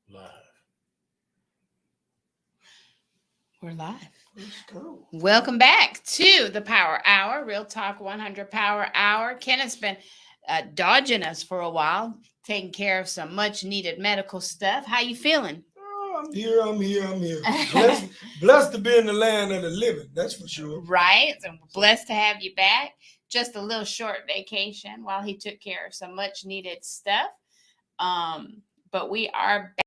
Live. We're live. Let's go. Welcome back to the Power Hour, Real Talk 100 Power Hour. Ken has been dodging us for a while, taking care of some much needed medical stuff. How you feeling? Oh, I'm here. I'm here. I'm here. Blessed to be in the land of the living. That's for sure. Right. So blessed to have you back. Just a little short vacation while he took care of some much needed stuff. But we are back.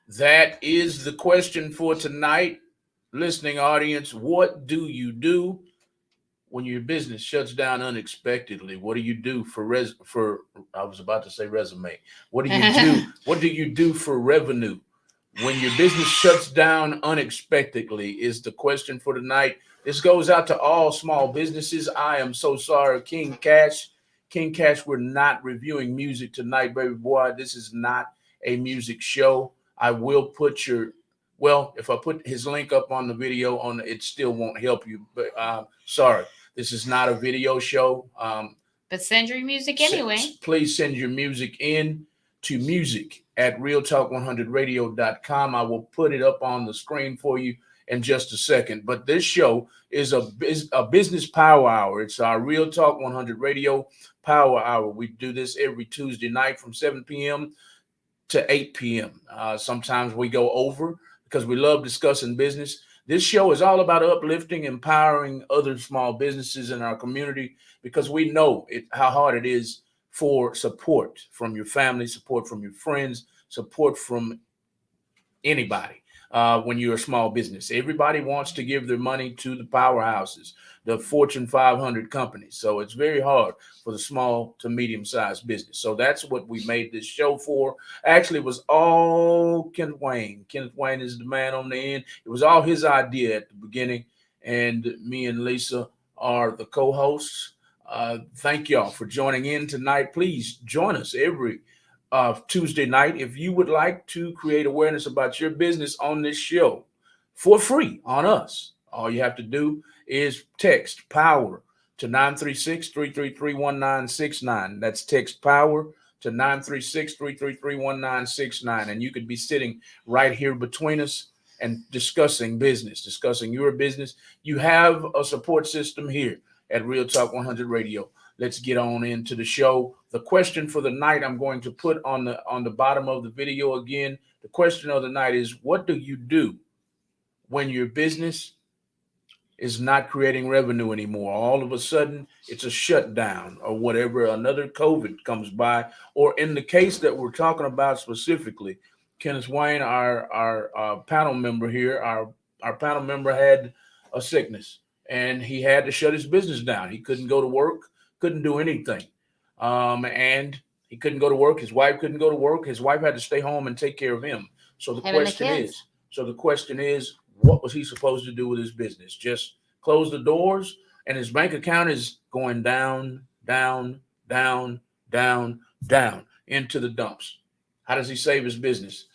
That is the question for tonight. Listening audience, what do you do when your business shuts down unexpectedly? What do you do for I was about to say resume. What do you do? What do you do for revenue? When your business shuts down unexpectedly is the question for tonight. This goes out to all small businesses. I am so sorry, King Cash. King Cash, we're not reviewing music tonight, baby boy. This is not a music show. I will put your if I put his link up on the video on it still won't help you. But sorry, this is not a video show. But send your music anyway. Please send your music in to music at realtalk100radio.com. I will put it up on the screen for you in just a second. But this show is a business power hour. It's our Real Talk 100 Radio Power Hour. We do this every Tuesday night from 7 p.m. to 8 p.m. Sometimes we go over because we love discussing business. This show is all about uplifting, empowering other small businesses in our community because we know how hard it is for support from your family, support from your friends, support from anybody when you're a small business. Everybody wants to give their money to the powerhouses, the Fortune 500 companies. So it's very hard for the small to medium-sized business. So that's what we made this show for. Actually, it was all Kenneth Wayne. Kenneth Wayne is the man on the end. It was all his idea at the beginning. And me and Lisa are the co-hosts. Thank y'all for joining in tonight. Please join us every Tuesday night. If you would like to create awareness about your business on this show for free on us, all you have to do is text POWER to 936-333-1969. That's text POWER to 936-333-1969. And you could be sitting right here between us and discussing business, discussing your business. You have a support system here at Real Talk 100 Radio. Let's get on into the show. The question for the night I'm going to put on the bottom of the video again. The question of the night is, what do you do when your business is not creating revenue anymore? All of a sudden, it's a shutdown or whatever. Another COVID comes by, or in the case that we're talking about specifically, Kenneth Wayne, our panel member here, our panel member had a sickness and he had to shut his business down. He couldn't go to work, couldn't do anything. And he couldn't go to work. His wife couldn't go to work. His wife had to stay home and take care of him. So the question is, what was he supposed to do with his business? Just close the doors, and his bank account is going down, down, down, down, down into the dumps. How does he save his business?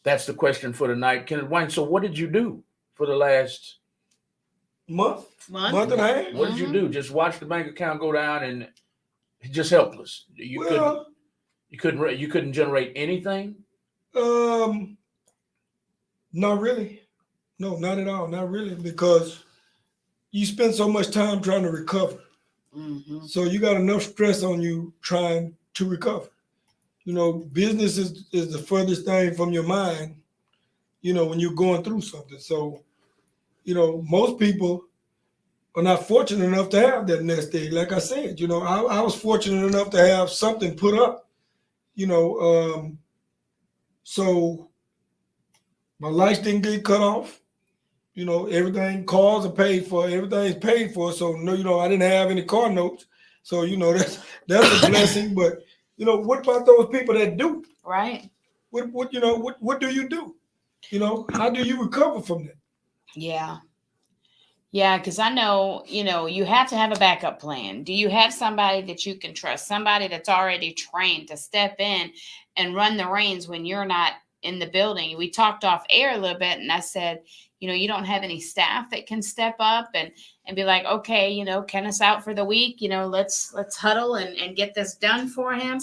That's the question for tonight. Kenneth Wayne, so what did you do for the last month and a half? What did you do? Just watch the bank account go down and just helpless. You couldn't generate anything? Not really. No, not at all. Not really, because you spend so much time trying to recover. Mm-hmm. So you got enough stress on you trying to recover. Business is the furthest thing from your mind, when you're going through something. So, most people are not fortunate enough to have that nest egg. Like I said, I was fortunate enough to have something put up, so my lights didn't get cut off. Everything, cars are paid for, everything's paid for. So no, I didn't have any car notes. So, that's a blessing. But, what about those people that do? Right. What do you do? How do you recover from that? Yeah. Yeah, because I know, you have to have a backup plan. Do you have somebody that you can trust? Somebody that's already trained to step in and run the reins when you're not in the building? We talked off air a little bit, and I said, you don't have any staff that can step up and be like, okay, Kenneth's out for the week, let's huddle and get this done for him.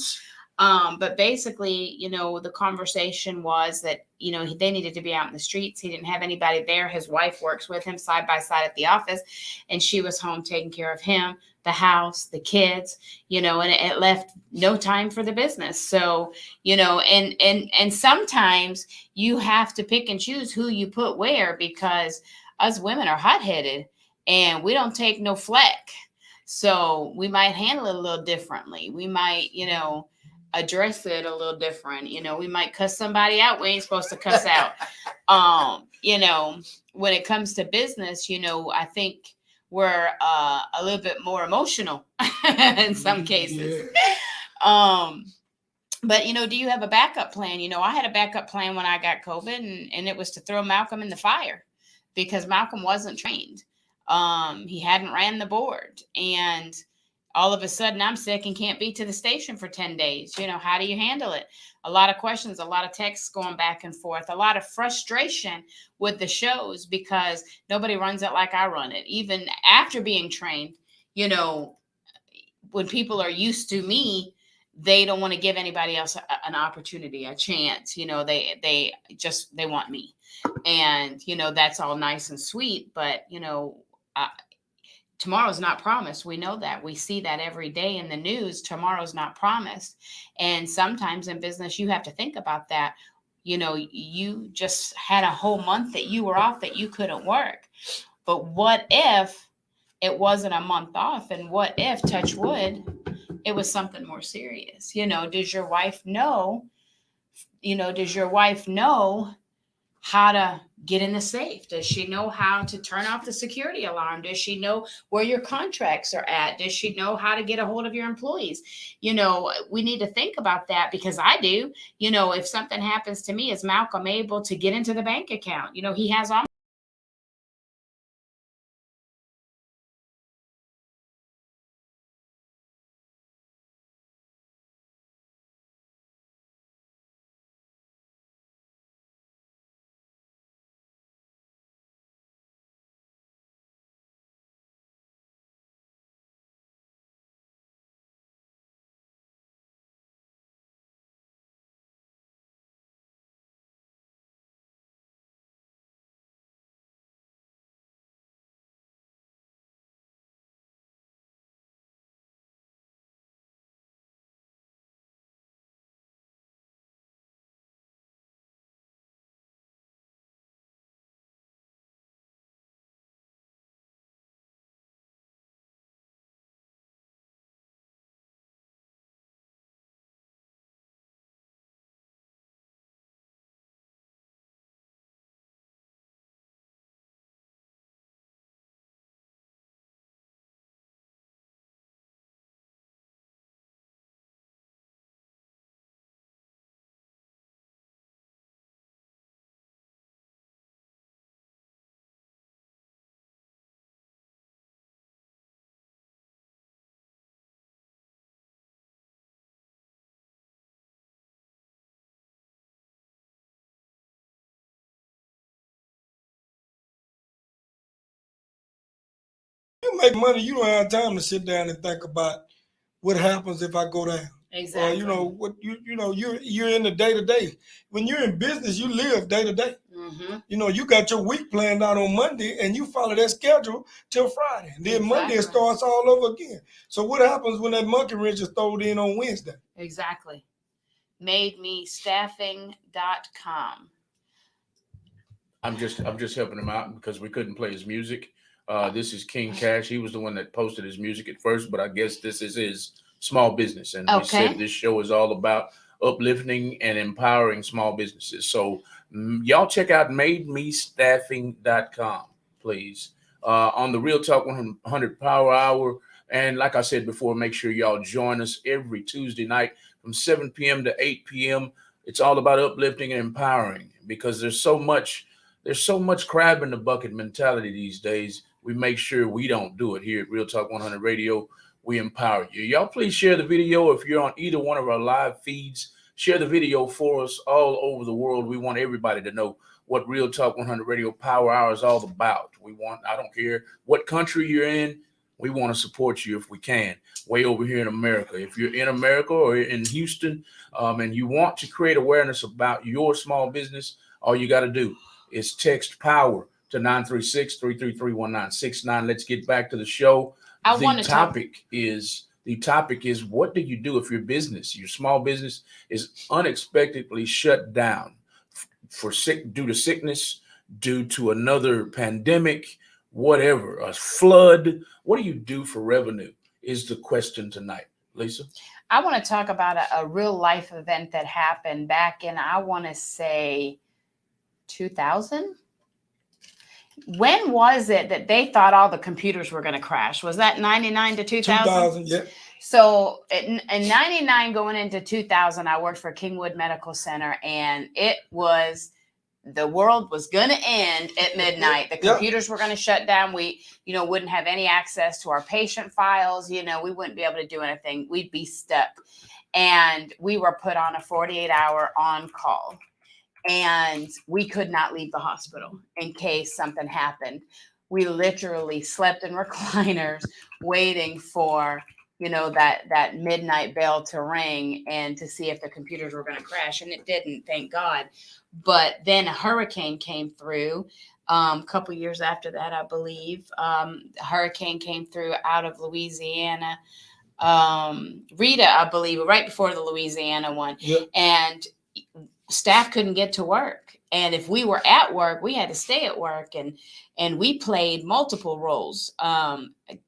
But basically, the conversation was that, they needed to be out in the streets. He didn't have anybody there. His wife works with him side by side at the office, and she was home taking care of him, the house, the kids, and it left no time for the business. So, and sometimes you have to pick and choose who you put where, because us women are hot-headed and we don't take no flack. So we might handle it a little differently. We might, address it a little different. You know, we might cuss somebody out we ain't supposed to cuss out. You know, when it comes to business, you know, I think we're a little bit more emotional in some cases. Yeah. But, you know, do you have a backup plan? You know, I had a backup plan when I got COVID, and it was to throw Malcolm in the fire because Malcolm wasn't trained. He hadn't ran the board. And all of a sudden I'm sick and can't be to the station for 10 days. You know, how do you handle it? A lot of questions, a lot of texts going back and forth, a lot of frustration with the shows because nobody runs it like I run it. Even after being trained, you know, when people are used to me, they don't want to give anybody else an opportunity, a chance. You know, they want me. And, you know, that's all nice and sweet. But, you know, tomorrow's not promised. We know that. We see that every day in the news. Tomorrow's not promised. And sometimes in business, you have to think about that. You know, you just had a whole month that you were off that you couldn't work. But what if it wasn't a month off? And what if, touch wood, it was something more serious? You know, does your wife know? You know, does your wife know how to get in the safe? Does she know how to turn off the security alarm? Does she know where your contracts are at? Does she know how to get a hold of your employees? You know, we need to think about that because I do. You know, if something happens to me, is Malcolm able to get into the bank account? You know, he has all. You make money, you don't have time to sit down and think about what happens if I go down. Exactly. Or you know what you know you're in the day to day. When you're in business, you live day to day. Mm-hmm. You know, you got your week planned out on Monday and you follow that schedule till Friday. And then Monday it Exactly. starts all over again. So what happens when that monkey wrench is thrown in on Wednesday? Exactly. MadeMeStaffing.com. I'm just helping him out because we couldn't play his music. This is King Cash. He was the one that posted his music at first, but I guess this is his small business. And we said this show is all about uplifting and empowering small businesses. So y'all check out MadeMeStaffing.com, please. On the Real Talk 100 Power Hour. And like I said before, make sure y'all join us every Tuesday night from 7 p.m. to 8 p.m. It's all about uplifting and empowering because there's so much crab in the bucket mentality these days. We make sure we don't do it here at Real Talk 100 Radio. We empower you. Y'all please share the video. If you're on either one of our live feeds, share the video for us all over the world. We want everybody to know what Real Talk 100 Radio Power Hour is all about. I don't care what country you're in, we want to support you if we can. Way over here in America. If you're in America or in Houston and you want to create awareness about your small business, all you got to do is text POWER to 936-333-1969. Let's get back to the show. The topic is what do you do if your small business is unexpectedly shut down due to sickness, due to another pandemic, whatever, a flood? What do you do for revenue is the question tonight. Lisa? I want to talk about a real life event that happened back in, I want to say 2000. When was it that they thought all the computers were going to crash? Was that 99 to 2000? 2000, yeah. So in 99 going into 2000, I worked for Kingwood Medical Center, and it was, the world was going to end at midnight. The computers were going to shut down. We, wouldn't have any access to our patient files. We wouldn't be able to do anything. We'd be stuck. And we were put on a 48-hour on-call. And we could not leave the hospital in case something happened. We literally slept in recliners waiting for, that midnight bell to ring and to see if the computers were going to crash. And it didn't, thank God. But then a hurricane came through a couple years after that, I believe. A hurricane came through out of Louisiana. Rita, I believe, right before the Louisiana one. Yep. And staff couldn't get to work. And if we were at work, we had to stay at work. And we played multiple roles.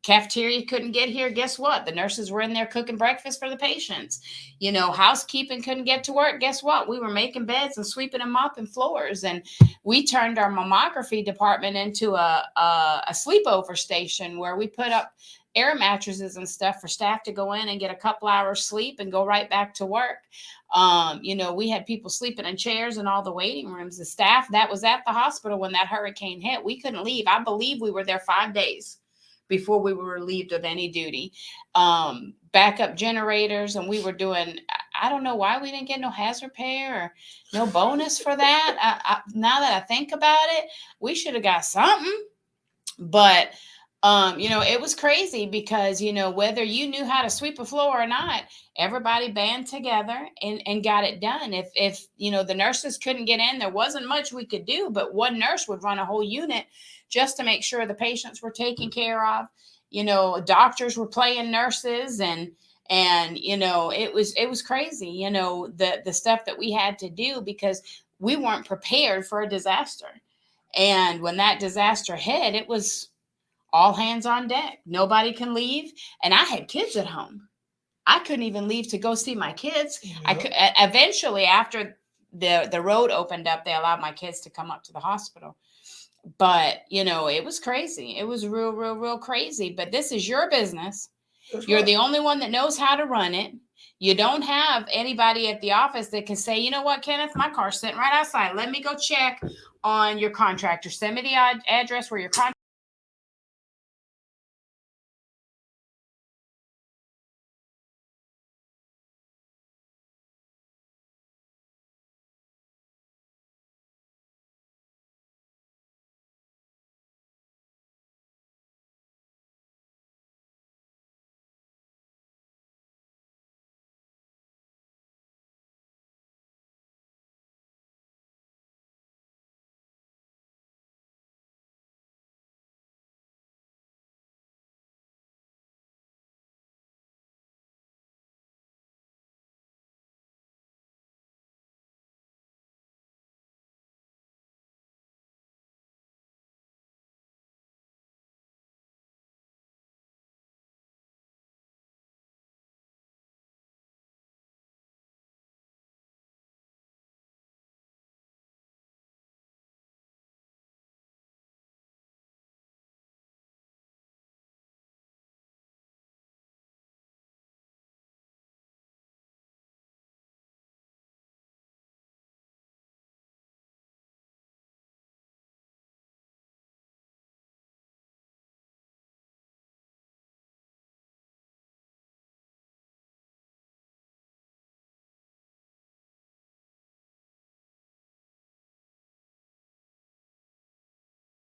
Cafeteria couldn't get here. Guess what? The nurses were in there cooking breakfast for the patients. Housekeeping couldn't get to work. Guess what? We were making beds and sweeping and mopping floors. And we turned our mammography department into a sleepover station where we put up air mattresses and stuff for staff to go in and get a couple hours sleep and go right back to work. We had people sleeping in chairs in all the waiting rooms. The staff that was at the hospital when that hurricane hit, we couldn't leave. I believe we were there 5 days before we were relieved of any duty. Backup generators, and we were doing, I don't know why we didn't get no hazard pay or no bonus for that. Now that I think about it, we should have got something. But it was crazy because, whether you knew how to sweep a floor or not, everybody band together and got it done. If the nurses couldn't get in, there wasn't much we could do, but one nurse would run a whole unit just to make sure the patients were taken care of. Doctors were playing nurses and it was crazy, the stuff that we had to do because we weren't prepared for a disaster. And when that disaster hit, it was all hands on deck. Nobody can leave. And I had kids at home. I couldn't even leave to go see my kids. Yep. I could eventually, after the road opened up, they allowed my kids to come up to the hospital. But, it was crazy. It was real crazy. But this is your business. That's You're right. The only one that knows how to run it. You don't have anybody at the office that can say, you know what, Kenneth, my car's sitting right outside. Let me go check on your contractor. Send me the address where your contractor.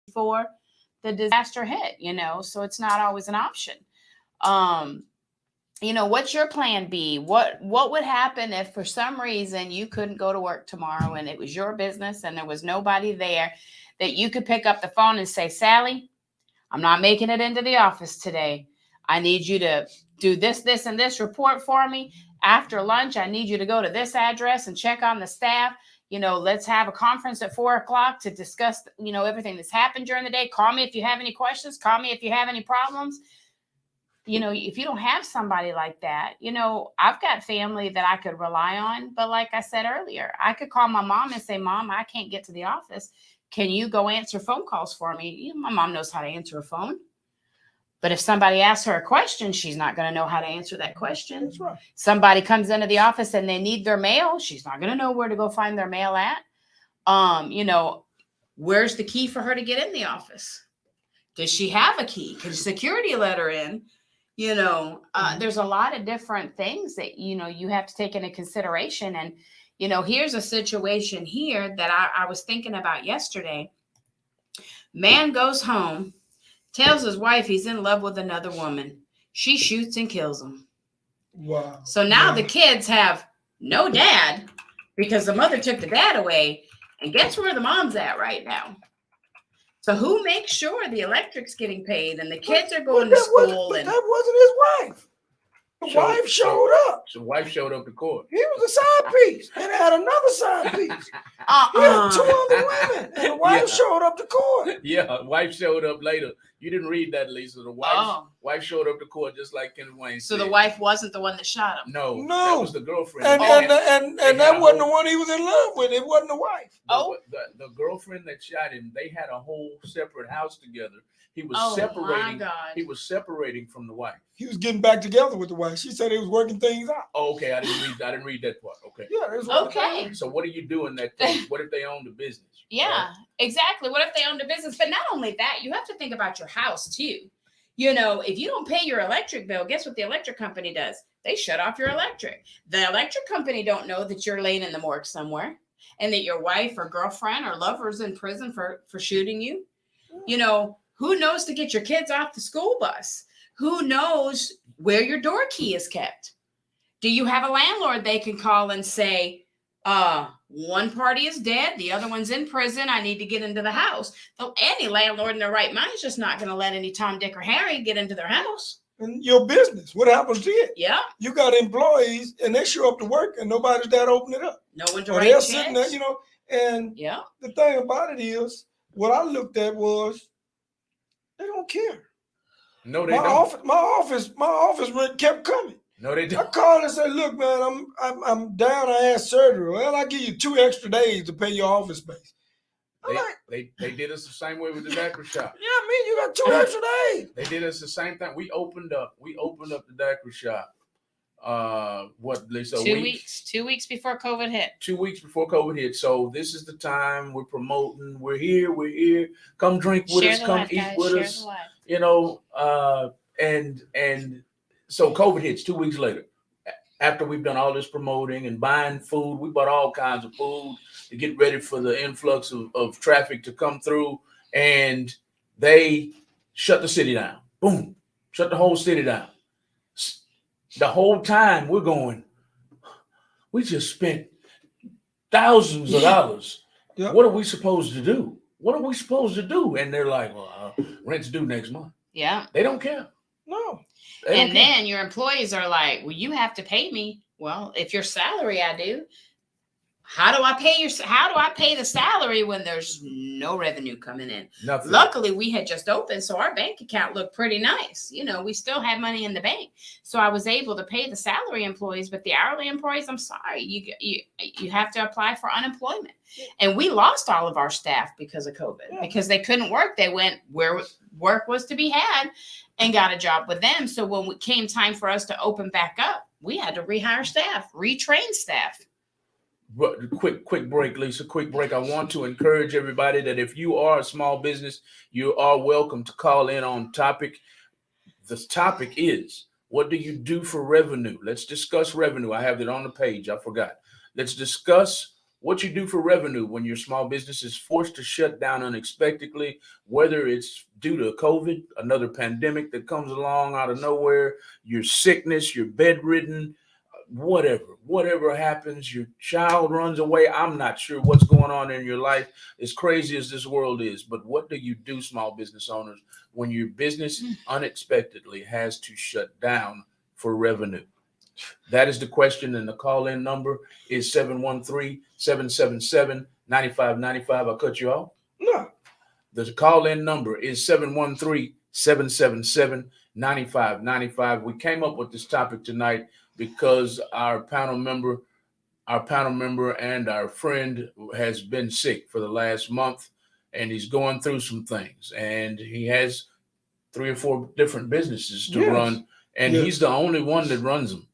Before the disaster hit, so it's not always an option. What's your plan B? What would happen if for some reason you couldn't go to work tomorrow and it was your business and there was nobody there that you could pick up the phone and say, Sally, I'm not making it into the office today. I need you to do this, and this report for me. After lunch, I need you to go to this address and check on the staff. Let's have a conference at 4:00 to discuss, everything that's happened during the day. Call me if you have any questions. Call me if you have any problems. if you don't have somebody like that, I've got family that I could rely on. But like I said earlier, I could call my mom and say, Mom, I can't get to the office. Can you go answer phone calls for me? My mom knows how to answer a phone. But if somebody asks her a question, she's not going to know how to answer that question. That's right. Somebody comes into the office and they need their mail. She's not going to know where to go find their mail at. Where's the key for her to get in the office? Does she have a key? Can security let her in? There's a lot of different things that, you have to take into consideration. And, here's a situation here that I was thinking about yesterday. Man goes home, tells his wife he's in love with another woman. She shoots and kills him. Wow. So now the kids have no dad because the mother took the dad away. And guess where the mom's at right now? So who makes sure the electric's getting paid and the kids are going to school? But that wasn't his wife. The wife showed up. So the wife showed up to court. He was a side piece and had another side piece. He had 2 other women, and the wife showed up to court. Yeah, wife showed up later. You didn't read that, Lisa. The wife showed up to court just like Kenneth Wayne So said. the wife wasn't the one that shot him. No, that was the girlfriend. And that wasn't the one he was in love with. It wasn't the wife. The girlfriend that shot him, they had a whole separate house together. He was separating. My God. He was separating from the wife. He was getting back together with the wife. She said he was working things out. Oh, okay. I didn't read that part. Okay. Yeah, it was Okay. So what do you do in that case? What if they own the business? Yeah, right? Exactly. What if they owned a business? But not only that, you have to think about your house too. If you don't pay your electric bill, guess what the electric company does? They shut off your electric. The electric company don't know that you're laying in the morgue somewhere and that your wife or girlfriend or lover is in prison for shooting you. Who knows to get your kids off the school bus? Who knows where your door key is kept? Do you have a landlord they can call and say, one party is dead, the other one's in prison, I need to get into the house? Any landlord in their right mind is just not going to let any Tom, Dick, or Harry get into their house. And your business, what happens to it? Yeah. You got employees and they show up to work and nobody's there to open it up. No one to Or write they're checks. sitting there, and the thing about it is, what I looked at was, they don't care. No, they don't. My office rent kept coming. No, they don't. I called and said, "Look, man, I'm down. I had surgery. Well, I give you 2 extra days to pay your office space." They did us the same way with the daiquiri shop. Yeah, I mean, you got 2 extra days. They did us the same thing. We opened up the daiquiri shop. What, Lisa? 2 weeks. 2 weeks before COVID hit. 2 weeks before COVID hit. So this is the time we're promoting. We're here. Come drink with us. Come eat with us. And so COVID hits 2 weeks later. After we've done all this promoting and buying food, we bought all kinds of food to get ready for the influx of traffic to come through. And they shut the city down. Boom. Shut the whole city down. The whole time we're going, we just spent thousands of dollars. Yeah. What are we supposed to do? And they're like, well, rent's due next month. Yeah. They don't care. No. And then your employees are like, well, you have to pay me. Well, if your salary, I do. How do I pay the salary when there's no revenue coming in? Nothing. Luckily, we had just opened, so our bank account looked pretty nice. We still had money in the bank. So I was able to pay the salary employees, but the hourly employees, I'm sorry, you have to apply for unemployment. And we lost all of our staff because of COVID, because they couldn't work. They went where work was to be had and got a job with them. So when it came time for us to open back up, we had to rehire staff, retrain staff. Quick break, Lisa. Quick break. I want to encourage everybody that if you are a small business, you are welcome to call in on topic. This topic is, what do you do for revenue? Let's discuss revenue. I have it on the page. I forgot. Let's discuss what you do for revenue when your small business is forced to shut down unexpectedly, whether it's due to COVID, another pandemic that comes along out of nowhere, your sickness, you're bedridden, whatever happens, your child runs away. I'm not sure what's going on in your life, as crazy as this world is. But what do you do, small business owners, when your business unexpectedly has to shut down for revenue? That is the question, and the call-in number is 713-777-9595. I cut you off? No. The call-in number is 777-9595. We came up with this topic tonight because our panel member and our friend has been sick for the last month, and he's going through some things, and he has 3 or 4 different businesses to run, and he's the only one that runs them.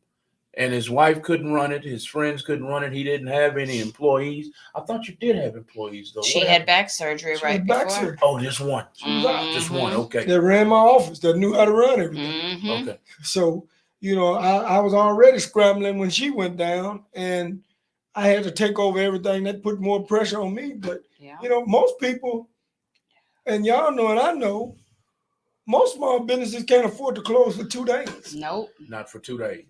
And his wife couldn't run it. His friends couldn't run it. He didn't have any employees. I thought you did have employees, though. She had back surgery right before. Oh, just one. She was out. Just one. Okay. They ran my office. They knew how to run everything. Mm-hmm. Okay. So, I was already scrambling when she went down, and I had to take over everything. That put more pressure on me. But, most people, and y'all know and I know, most small businesses can't afford to close for 2 days. Nope. Not for 2 days.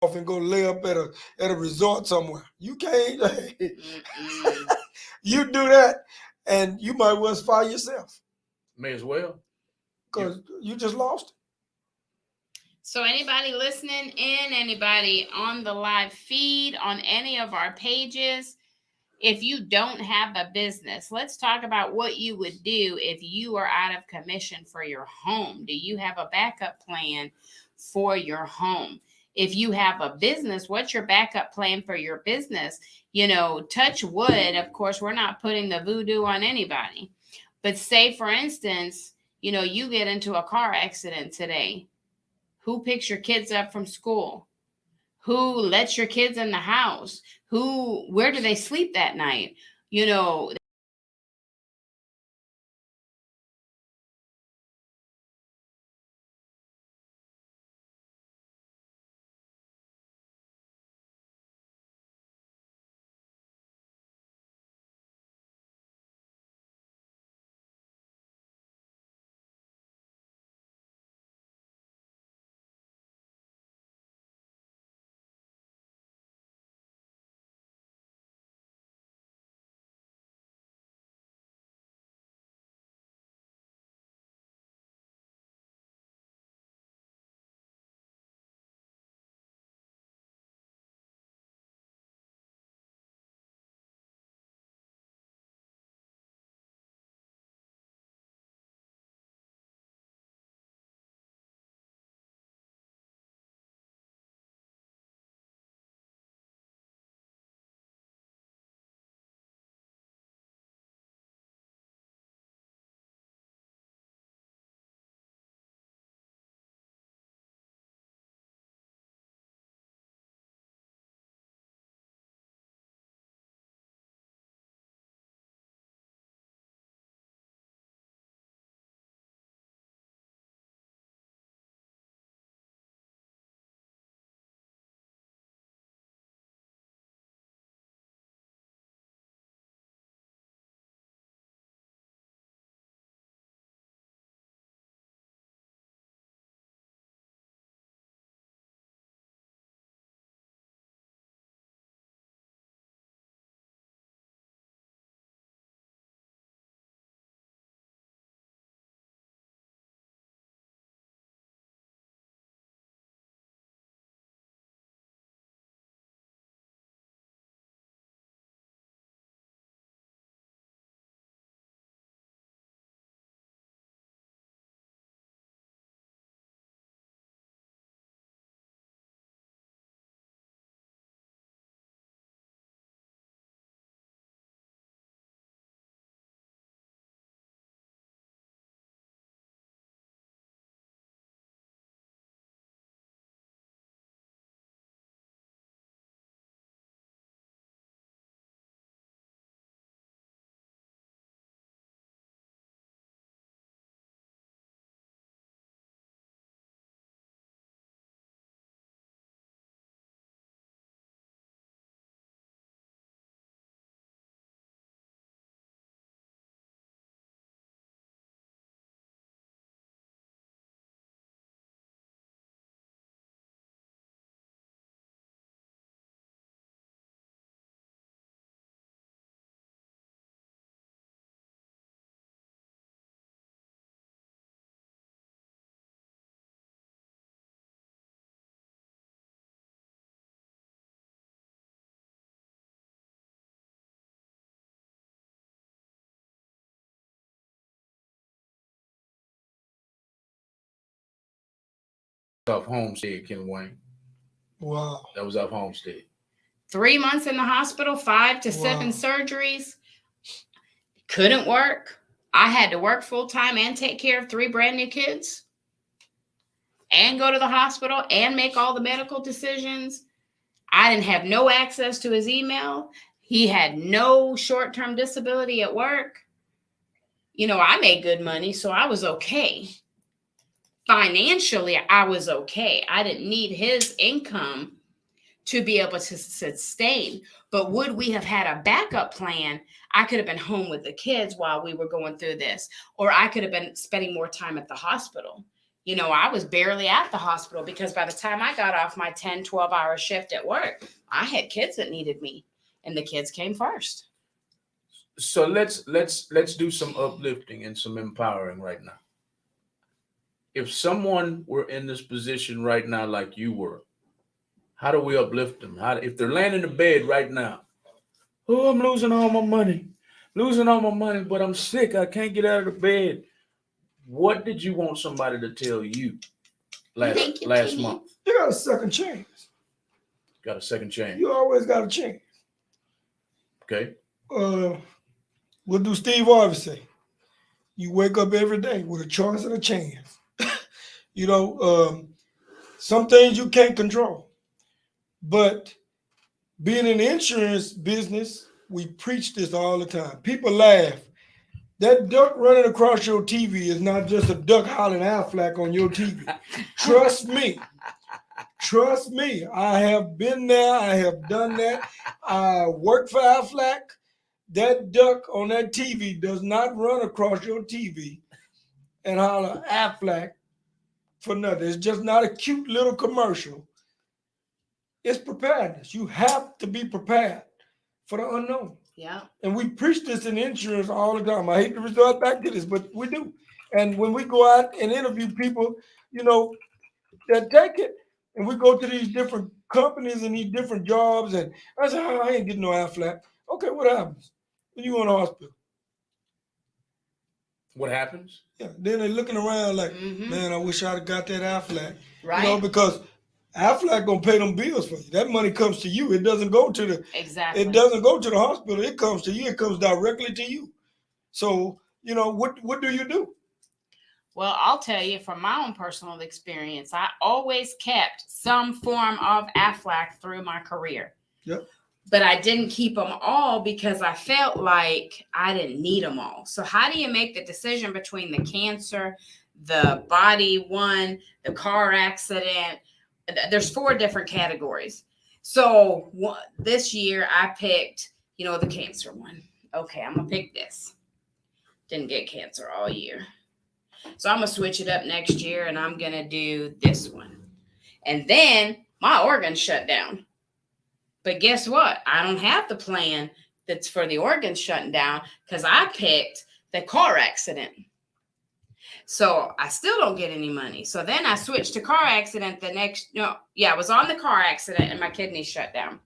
Off and go lay up at a resort somewhere. You can't. You do that, and you might well fire yourself. May as well. Because you just lost it. So anybody listening in, anybody on the live feed, on any of our pages, if you don't have a business, let's talk about what you would do if you are out of commission for your home. Do you have a backup plan for your home? If you have a business, what's your backup plan for your business? Touch wood. Of course, we're not putting the voodoo on anybody. But say, for instance, you know, you get into a car accident today. Who picks your kids up from school? Who lets your kids in the house? Where do they sleep that night? You know, Off Homestead, Ken Wayne. Wow. That was off Homestead. 3 months in the hospital, 5 to 7 Wow. surgeries. Couldn't work. I had to work full time and take care of 3 brand new kids and go to the hospital and make all the medical decisions. I didn't have no access to his email. He had no short-term disability at work. You know, I made good money, so I was okay. Financially, I was okay. I didn't need his income to be able to sustain. But would we have had a backup plan? I could have been home with the kids while we were going through this, or I could have been spending more time at the hospital. You know, I was barely at the hospital because by the time I got off my 10, 12-hour shift at work, I had kids that needed me, and the kids came first. So let's do some uplifting and some empowering right now. If someone were in this position right now like you were, how do we uplift them? If they're laying in the bed right now, oh, I'm losing all my money, but I'm sick. I can't get out of the bed. What did you want somebody to tell you last month? You got a second chance. Got a second chance. You always got a chance. Okay. What do Steve Harvey say? You wake up every day with a choice and a chance. Some things you can't control. But being in the insurance business, we preach this all the time. People laugh. That duck running across your TV is not just a duck hollering Aflac on your TV. Trust me. Trust me. I have been there. I have done that. I work for Aflac. That duck on that TV does not run across your TV and holler Aflac for nothing. It's just not a cute little commercial. It's preparedness. You have to be prepared for the unknown. Yeah. And we preach this in insurance all the time. I hate to resort back to this, but we do. And when we go out and interview people, that take it, and we go to these different companies and these different jobs, and I say, I ain't getting no Aflac. Okay, what happens when you go in the hospital? What happens? Yeah, then they're looking around like, Mhm. man, I wish I'd have got that Aflac. Right. Because Aflac gonna pay them bills for you. That money comes to you. It doesn't go to the Exactly. It doesn't go to the hospital. It comes to you. It comes directly to you. So, what do you do? Well, I'll tell you from my own personal experience, I always kept some form of Aflac through my career. Yep. But I didn't keep them all because I felt like I didn't need them all. So how do you make the decision between the cancer, the body one, the car accident? There's 4 different categories. So this year I picked, the cancer one. Okay, I'm going to pick this. Didn't get cancer all year. So I'm going to switch it up next year and I'm going to do this one. And then my organs shut down. But guess what? I don't have the plan that's for the organs shutting down because I picked the car accident. So I still don't get any money. So then I switched to car accident I was on the car accident and my kidneys shut down.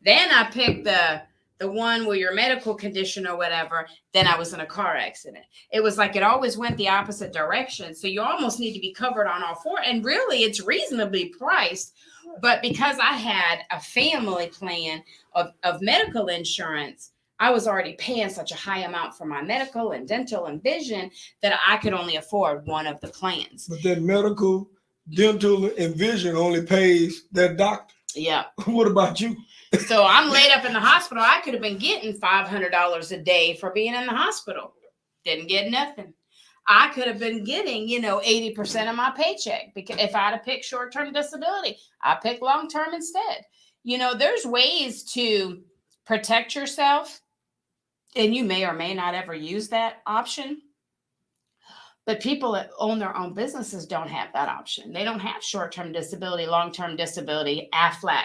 Then I picked the one with your medical condition or whatever. Then I was in a car accident. It was like it always went the opposite direction. So you almost need to be covered on all 4. And really, it's reasonably priced. But because I had a family plan of medical insurance, I was already paying such a high amount for my medical and dental and vision that I could only afford one of the plans. But that medical, dental, and vision only pays that doctor. Yeah. What about you? So I'm laid up in the hospital. I could have been getting $500 a day for being in the hospital. Didn't get nothing. I could have been getting, 80% of my paycheck because if I'd have picked short-term disability, I picked long-term instead. There's ways to protect yourself, and you may or may not ever use that option. But people that own their own businesses don't have that option. They don't have short-term disability, long-term disability, Aflac.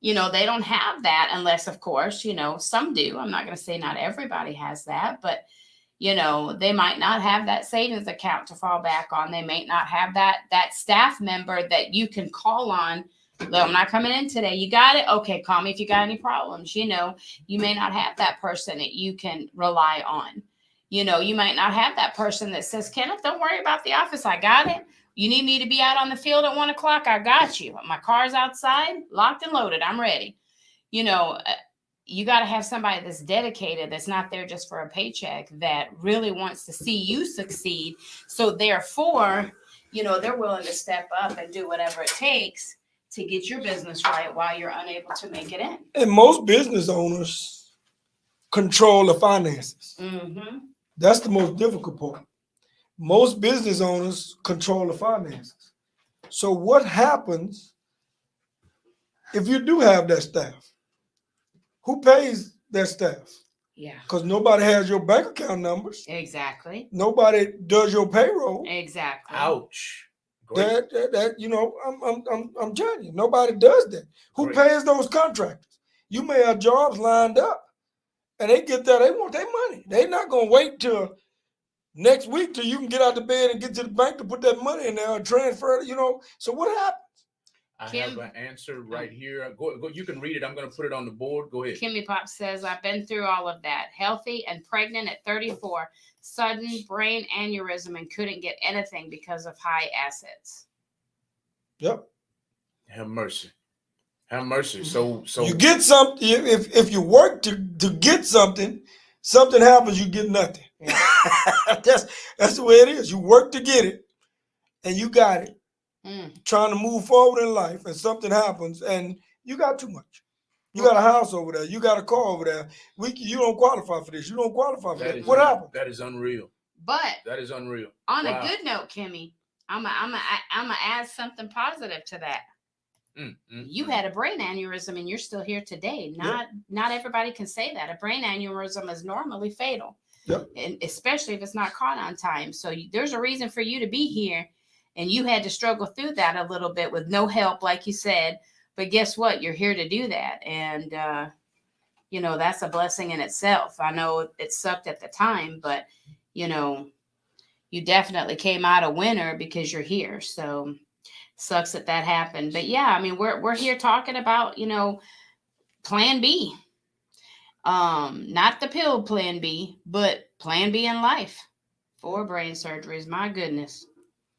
They don't have that unless, of course, some do. I'm not going to say not everybody has that, but they might not have that savings account to fall back on. They may not have that staff member that you can call on. Look, I'm not coming in today. You got it? Okay, call me if you got any problems. You may not have that person that you can rely on. You might not have that person that says, Kenneth, don't worry about the office. I got it. You need me to be out on the field at 1:00. I got you. My car's outside, locked and loaded. I'm ready. You got to have somebody that's dedicated, that's not there just for a paycheck, that really wants to see you succeed. So therefore, they're willing to step up and do whatever it takes to get your business right while you're unable to make it in. And most business owners control the finances. Mm-hmm. That's the most difficult part. Most business owners control the finances. So what happens if you do have that staff? Who pays that staff? Yeah. Because nobody has your bank account numbers. Exactly. Nobody does your payroll. Exactly. Ouch. Great. I'm telling you, nobody does that. Who pays those contractors? You may have jobs lined up, and they get there. They want their money. They're not gonna wait till next week till you can get out of bed and get to the bank to put that money in there and transfer it. So what happens? I have an answer right here. Go. You can read it. I'm going to put it on the board. Go ahead. Kimmy Pop says, I've been through all of that. Healthy and pregnant at 34. Sudden brain aneurysm and couldn't get anything because of high assets. Yep. Have mercy. Have mercy. So you get something. If you work to get something, something happens, you get nothing. Yeah. That's the way it is. You work to get it, and you got it. Mm. Trying to move forward in life, and something happens, and you got too much. You got a house over there. You got a car over there. You don't qualify for this. You don't qualify for that. What happened? That is unreal. But That is unreal. on Wow. a good note, Kimmy, I'm gonna add something positive to that. You had a brain aneurysm and you're still here today. Not everybody can say that. A brain aneurysm is normally fatal. Yep. And especially if it's not caught on time. So there's a reason for you to be here, and you had to struggle through that a little bit with no help, like you said. But guess what? You're here to do that, and you know, that's a blessing in itself. I know it sucked at the time, but you know, you definitely came out a winner because you're here. So sucks that happened. But yeah, I mean, we're here talking about, you know, plan B. Not the pill plan B, but plan B in life for brain surgeries. My goodness.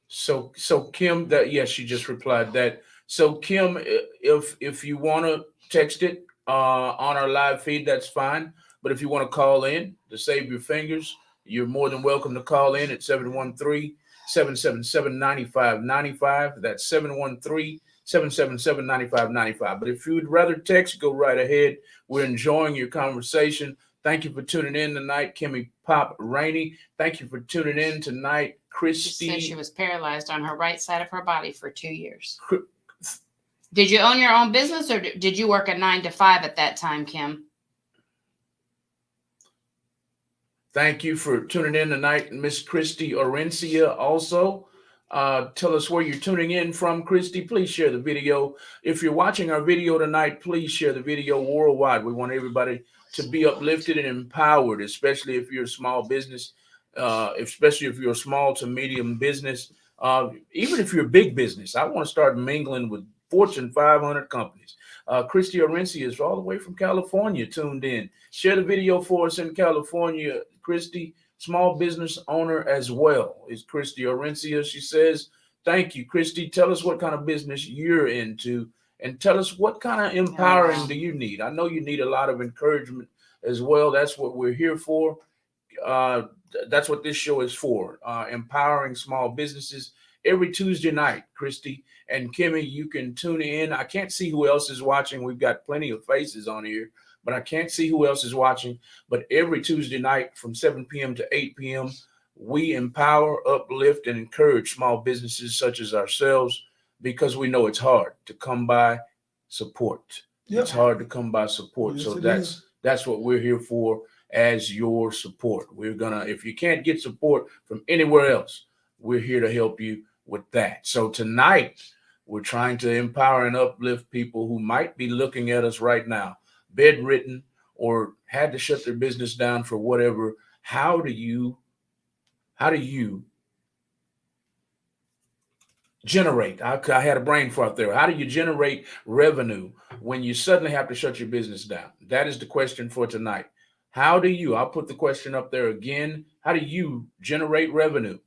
So Kim, that yes, she just replied that. So Kim, if you want to text it on our live feed, that's fine. But if you want to call in to save your fingers, you're more than welcome to call in at 713-777-9595. That's 713-777-9595. But if you would rather text, go right ahead. We're enjoying your conversation. Thank you for tuning in tonight, Kimmy Pop Rainey. Thank you for tuning in tonight, Christy. She said she was paralyzed on her right side of her body for 2 years. Did you own your own business, or did you work a 9 to 5 at that time, Kim? Thank you for tuning in tonight, Miss Christy Orencia. Also, tell us where you're tuning in from, Christy. Please share the video. If you're watching our video tonight, please share the video worldwide. We want everybody to be uplifted and empowered, especially if you're a small business, especially if you're a small to medium business, even if you're a big business. I want to start mingling with Fortune 500 companies. Christy Orencia is all the way from California tuned in. Share the video for us in California, Christy. Small business owner as well is Christy Orencia. She says, thank you, Christy. Tell us what kind of business you're into, and tell us what kind of empowering do you need. I know you need a lot of encouragement as well. That's what we're here for. That's what this show is for, empowering small businesses every Tuesday night. Christy and Kimmy, you can tune in. I can't see who else is watching. We've got plenty of faces on here, but I can't see who else is watching. But every Tuesday night from 7 p.m. to 8 p.m., we empower, uplift, and encourage small businesses such as ourselves, because we know it's hard to come by support. Yep. It's hard to come by support. Yes, so that's what we're here for, as your support. We're gonna, if you can't get support from anywhere else, we're here to help you with that. So tonight, we're trying to empower and uplift people who might be looking at us right now, bedridden or had to shut their business down for whatever. How do you generate? I had a brain fart there. How do you generate revenue when you suddenly have to shut your business down? That is the question for tonight. How do you, I'll put the question up there again. How do you generate revenue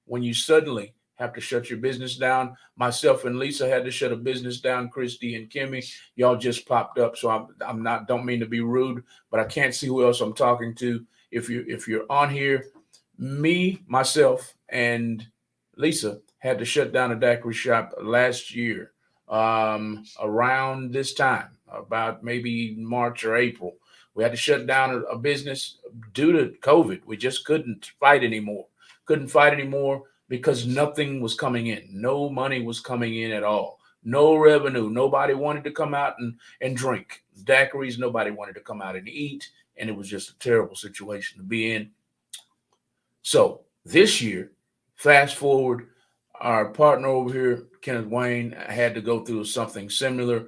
when you suddenly have to shut your business down? Myself and Lisa had to shut a business down. Christy and Kimmy, y'all just popped up. So I'm not, don't mean to be rude, but I can't see who else I'm talking to. If you're on here, me, myself, and Lisa had to shut down a daiquiri shop last year, around this time, about maybe March or April. We had to shut down a business due to COVID. We just couldn't fight anymore. Because nothing was coming in. No money was coming in at all. No revenue. Nobody wanted to come out and drink daiquiris. Nobody wanted to come out and eat. And it was just a terrible situation to be in. So this year, fast forward, our partner over here, Kenneth Wayne, had to go through something similar,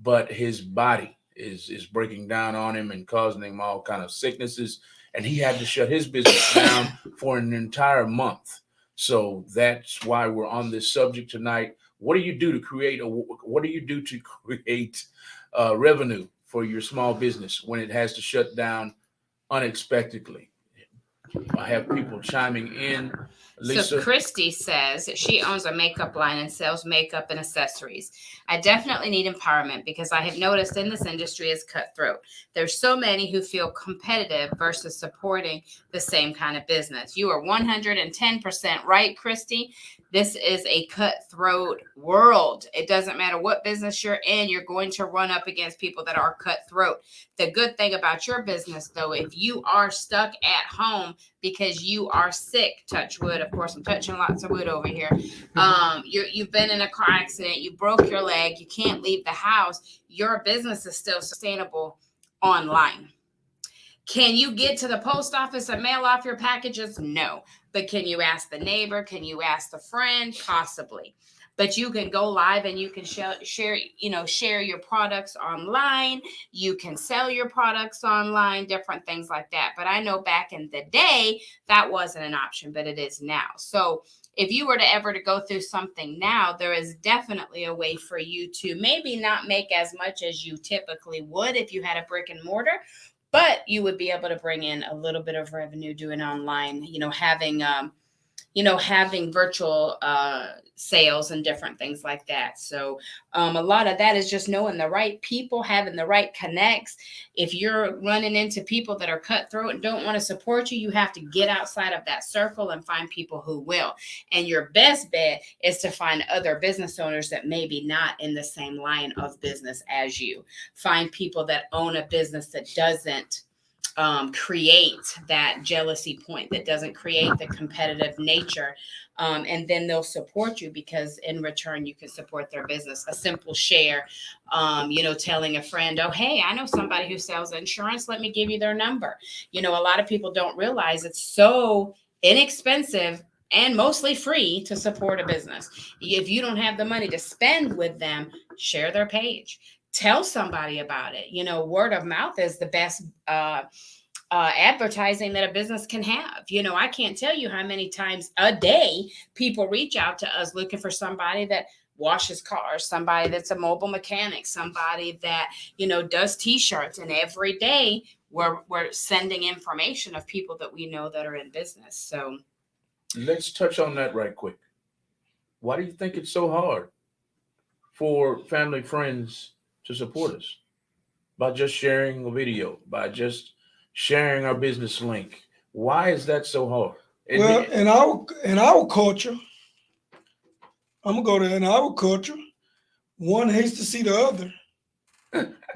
but his body is breaking down on him and causing him all kind of sicknesses. And he had to shut his business down for an entire month. So that's why we're on this subject tonight. What do you do to create revenue for your small business when it has to shut down unexpectedly? I have people chiming in. Lisa. So Christy says that she owns a makeup line and sells makeup and accessories. I definitely need empowerment because I have noticed in this industry is cutthroat. There's so many who feel competitive versus supporting the same kind of business. You are 110% right, Christy. This is a cutthroat world. It doesn't matter what business you're in, you're going to run up against people that are cutthroat. The good thing about your business, though, if you are stuck at home because you are sick, touch wood, of course, I'm touching lots of wood over here. You've been in a car accident, you broke your leg, you can't leave the house, your business is still sustainable online. Can you get to the post office and mail off your packages? No. But can you ask the neighbor? Can you ask the friend? Possibly. But you can go live and you can share your products online. You can sell your products online, different things like that. But I know back in the day, that wasn't an option, but it is now. So if you were to ever to go through something now, there is definitely a way for you to maybe not make as much as you typically would if you had a brick and mortar, but you would be able to bring in a little bit of revenue doing online, having virtual sales and different things like that. So a lot of that is just knowing the right people, having the right connects. If you're running into people that are cutthroat and don't want to support you, you have to get outside of that circle and find people who will. And your best bet is to find other business owners that maybe not in the same line of business as you. Find people that own a business that doesn't create that jealousy point, that doesn't create the competitive nature. And then they'll support you because in return, you can support their business. A simple share, telling a friend, oh, hey, I know somebody who sells insurance. Let me give you their number. A lot of people don't realize it's so inexpensive and mostly free to support a business. If you don't have the money to spend with them, share their page. Tell somebody about it. Word of mouth is the best advertising that a business can have. I can't tell you how many times a day people reach out to us looking for somebody that washes cars, somebody that's a mobile mechanic, somebody that, does t-shirts. And every day we're sending information of people that we know that are in business. So let's touch on that right quick. Why do you think it's so hard for family, friends to support us? By just sharing a video, by just sharing our business link. Why is that so hard? Well, in our culture, I'm gonna go there. In our culture, one hates to see the other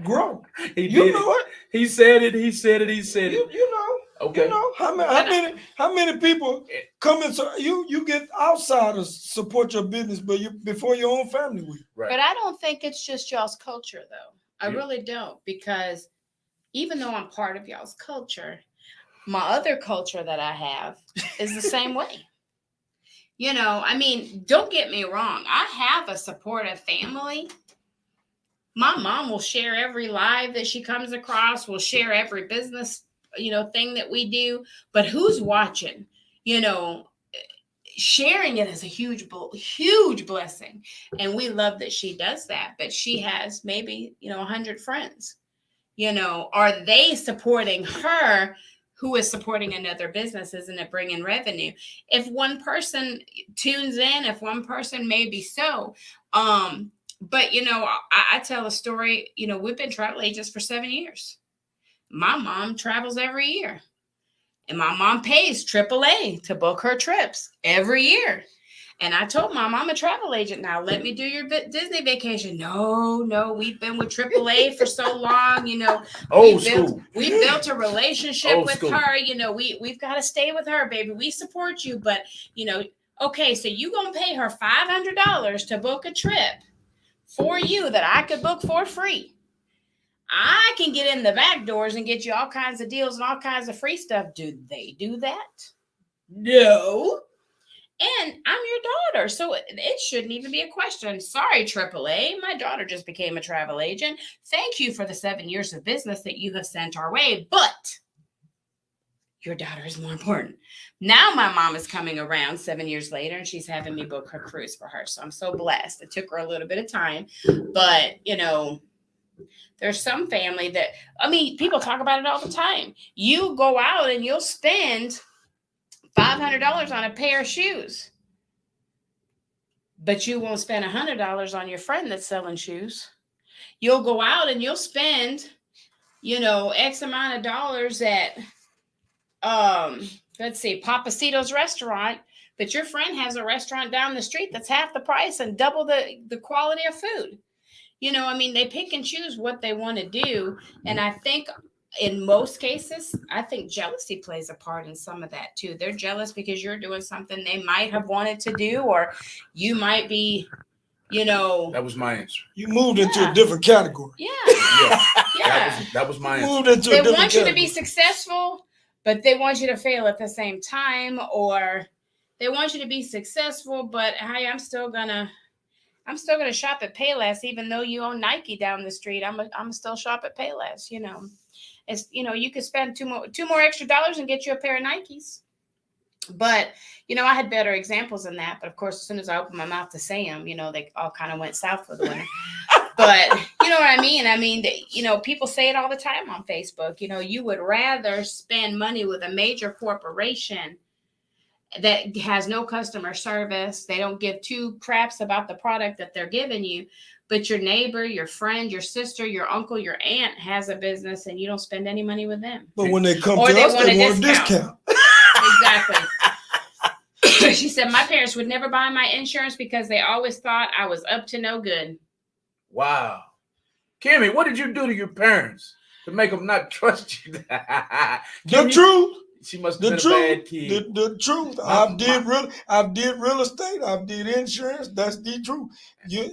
grow. You know it. He said it. You know. Okay. How many people come in? So you get outsiders support your business, but before your own family will. Right. But I don't think it's just y'all's culture, though. I Yeah. really don't, because even though I'm part of y'all's culture, my other culture that I have is the same way. Don't get me wrong. I have a supportive family. My mom will share every live that she comes across, will share every business, thing that we do. But who's watching? Sharing it is a huge blessing. And we love that she does that. But she has maybe, 100 friends. Are they supporting her who is supporting another business? Isn't it bringing revenue? If one person tunes in, if one person, maybe so. But, I tell a story, we've been travel agents for 7 years. My mom travels every year. And my mom pays AAA to book her trips every year. And I told Mom, I'm a travel agent now. Let me do your Disney vacation. No, we've been with AAA for so long. We built a relationship with her. We've got to stay with her, baby. We support you. But, okay, so you going to pay her $500 to book a trip for you that I could book for free. I can get in the back doors and get you all kinds of deals and all kinds of free stuff. Do they do that? No. And I'm your daughter, so it shouldn't even be a question. Sorry, AAA. My daughter just became a travel agent. Thank you for the 7 years of business that you have sent our way, but your daughter is more important. Now my mom is coming around 7 years later, and she's having me book her cruise for her. So I'm so blessed. It took her a little bit of time, but, there's some family that, people talk about it all the time. You go out and you'll spend $500 on a pair of shoes, but you won't spend $100 on your friend that's selling shoes. You'll go out and you'll spend, X amount of dollars at, let's see, Papacito's restaurant, but your friend has a restaurant down the street that's half the price and double the quality of food. They pick and choose what they want to do. And I think in most cases, I think jealousy plays a part in some of that too. They're jealous because you're doing something they might have wanted to do, or you might be, That was my answer. You moved into a different category. Yeah. Yeah. That was my answer. Moved into They a different want you to category. be successful, but they want you to fail at the same time, or they want you to be successful, but hey, I'm still gonna shop at Payless, even though you own Nike down the street. I'm still shop at Payless. It's you could spend two more extra dollars and get you a pair of Nikes. But I had better examples than that. But of course, as soon as I opened my mouth to say them, they all kind of went south for the winter. But you know what I mean? People say it all the time on Facebook. You would rather spend money with a major corporation that has no customer service. They don't give two craps about the product that they're giving you. But your neighbor, your friend, your sister, your uncle, your aunt has a business, and you don't spend any money with them. But when they come Or to they us, want they a want a discount. Exactly. She said, my parents would never buy my insurance because they always thought I was up to no good. Wow. Kimmy, what did you do to your parents to make them not trust you? The truth. She must have been a bad kid. The truth. I've did real estate. I've did insurance. That's the truth.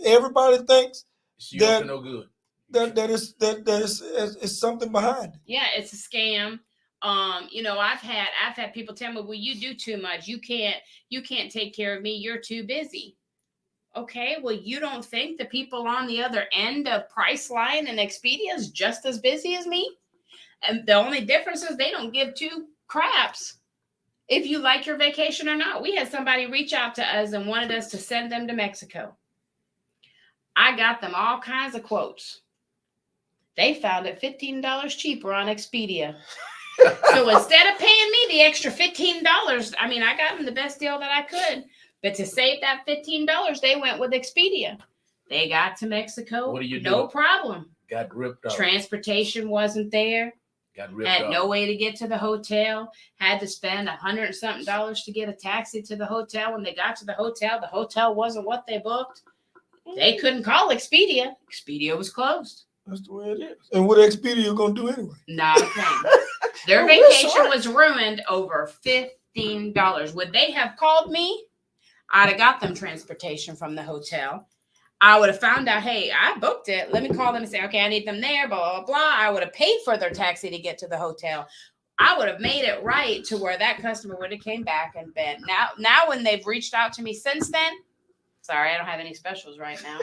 Everybody thinks She up to no good. that is something behind it. Yeah, it's a scam. I've had people tell me, well, you do too much. You can't take care of me. You're too busy. Okay, well, you don't think the people on the other end of Priceline and Expedia is just as busy as me? And the only difference is they don't give two craps if you like your vacation or not. We had somebody reach out to us and wanted us to send them to Mexico. I got them all kinds of quotes. They found it $15 cheaper on Expedia. So instead of paying me the extra $15, I got them the best deal that I could. But to save that $15, they went with Expedia. They got to Mexico. What do you do? No problem. Got ripped off. Transportation wasn't there. Got ripped Had off. no way to get to the hotel. Had to spend $100 and something to get a taxi to the hotel. When they got to the hotel wasn't what they booked. They couldn't call Expedia. Expedia was closed. That's the way it is. And what Expedia you gonna do anyway? Not a thing. Their vacation was ruined over $15. Would they have called me? I'd have got them transportation from the hotel. I would have found out, hey, I booked it. Let me call them and say, okay, I need them there, blah, blah, blah. I would have paid for their taxi to get to the hotel. I would have made it right to where that customer would have came back and been. Now when they've reached out to me since then, sorry, I don't have any specials right now.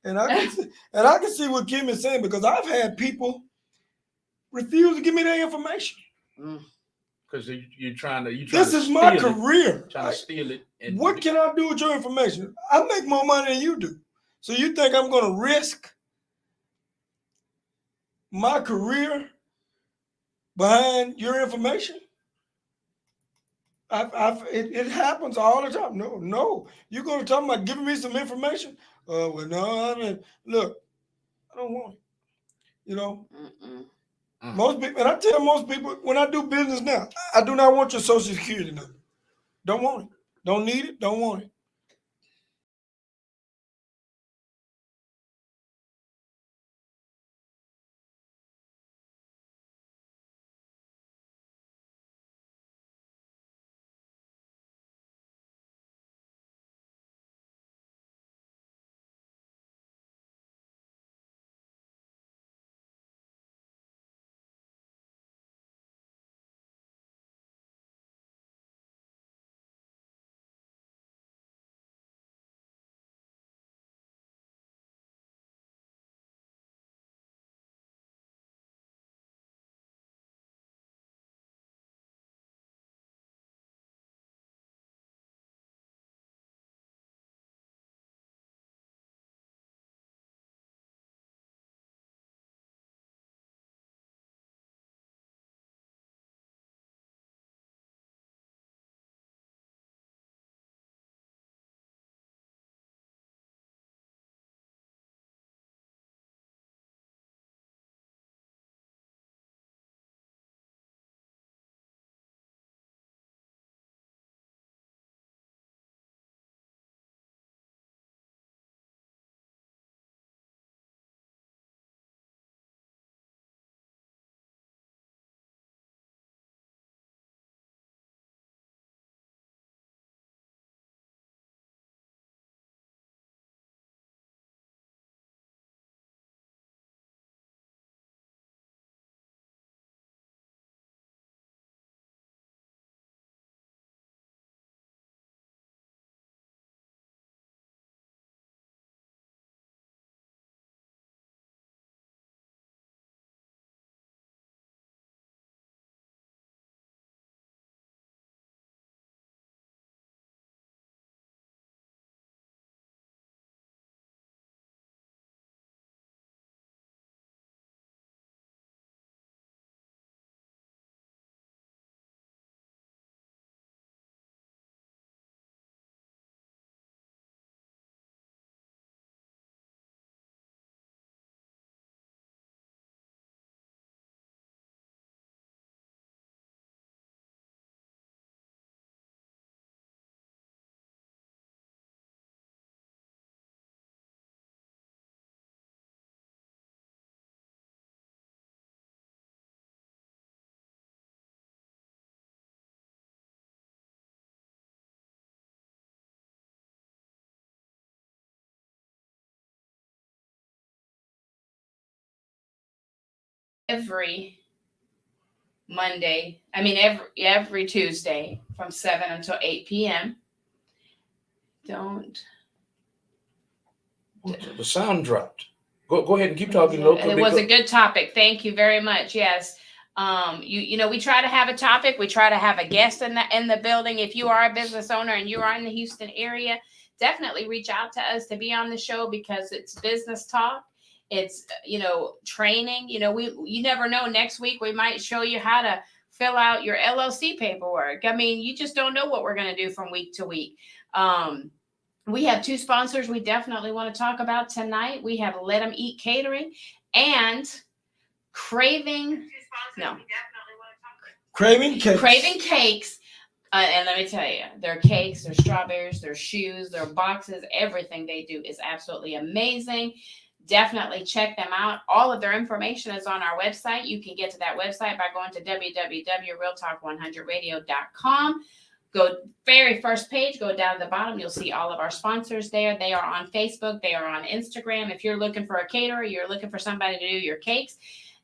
And I can see what Kim is saying, because I've had people refuse to give me their information. Because you're trying to. This is my career. Trying to steal it. What can I do with your information? I make more money than you do. So you think I'm going to risk my career behind your information? It happens all the time. No. You're going to talk about giving me some information? Well, no. Look, I don't want it. Most people, and I tell most people when I do business now, I do not want your Social Security number. Don't want it. Don't need it. Don't want it. every Monday. I mean, every Tuesday from 7 until 8 p.m. Don't. The sound dropped. Go ahead and keep talking. It was a good topic. Thank you very much. Yes. You know, we try to have a topic. We try to have a guest in the building. If you are a business owner and you are in the Houston area, definitely reach out to us to be on the show, because it's business talk. It's, you know, training. You know, you never know. Next week we might show you how to fill out your LLC paperwork. I mean, you just don't know what we're going to do from week to week. We have 2 sponsors we definitely want to talk about tonight. We have Let 'em Eat Catering and Craving Cakes. And let me tell you, their cakes, their strawberries, their shoes, their boxes, everything they do is absolutely amazing. Definitely check them out. All of their information is on our website. You can get to that website by going to www.realtalk100radio.com. Go very first page, go down to the bottom. You'll see all of our sponsors there. They are on Facebook. They are on Instagram. If you're looking for a caterer, you're looking for somebody to do your cakes,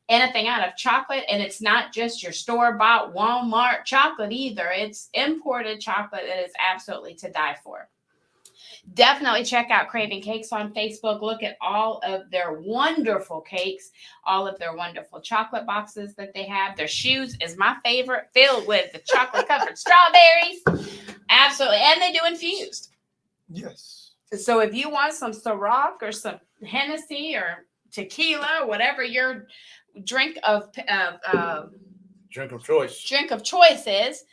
anything out of chocolate. And it's not just your store-bought Walmart chocolate either. It's imported chocolate that is absolutely to die for. Definitely check out Craving Cakes on Facebook. Look at all of their wonderful cakes, all of their wonderful chocolate boxes that they have. Their shoes is my favorite, filled with the chocolate covered strawberries. Absolutely. And they do infused. Yes. So if you want some Ciroc or some Hennessy or tequila or whatever your drink of choice is,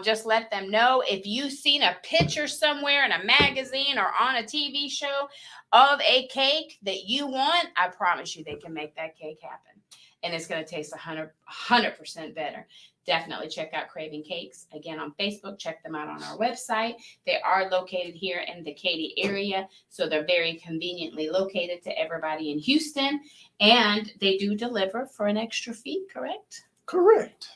just let them know. If you've seen a picture somewhere in a magazine or on a TV show of a cake that you want, I promise you they can make that cake happen, and it's going to taste 100% better. Definitely check out Craving Cakes again on Facebook. Check them out on our website. They are located here in the Katy area, so they're very conveniently located to everybody in Houston, and they do deliver for an extra fee, correct? Correct.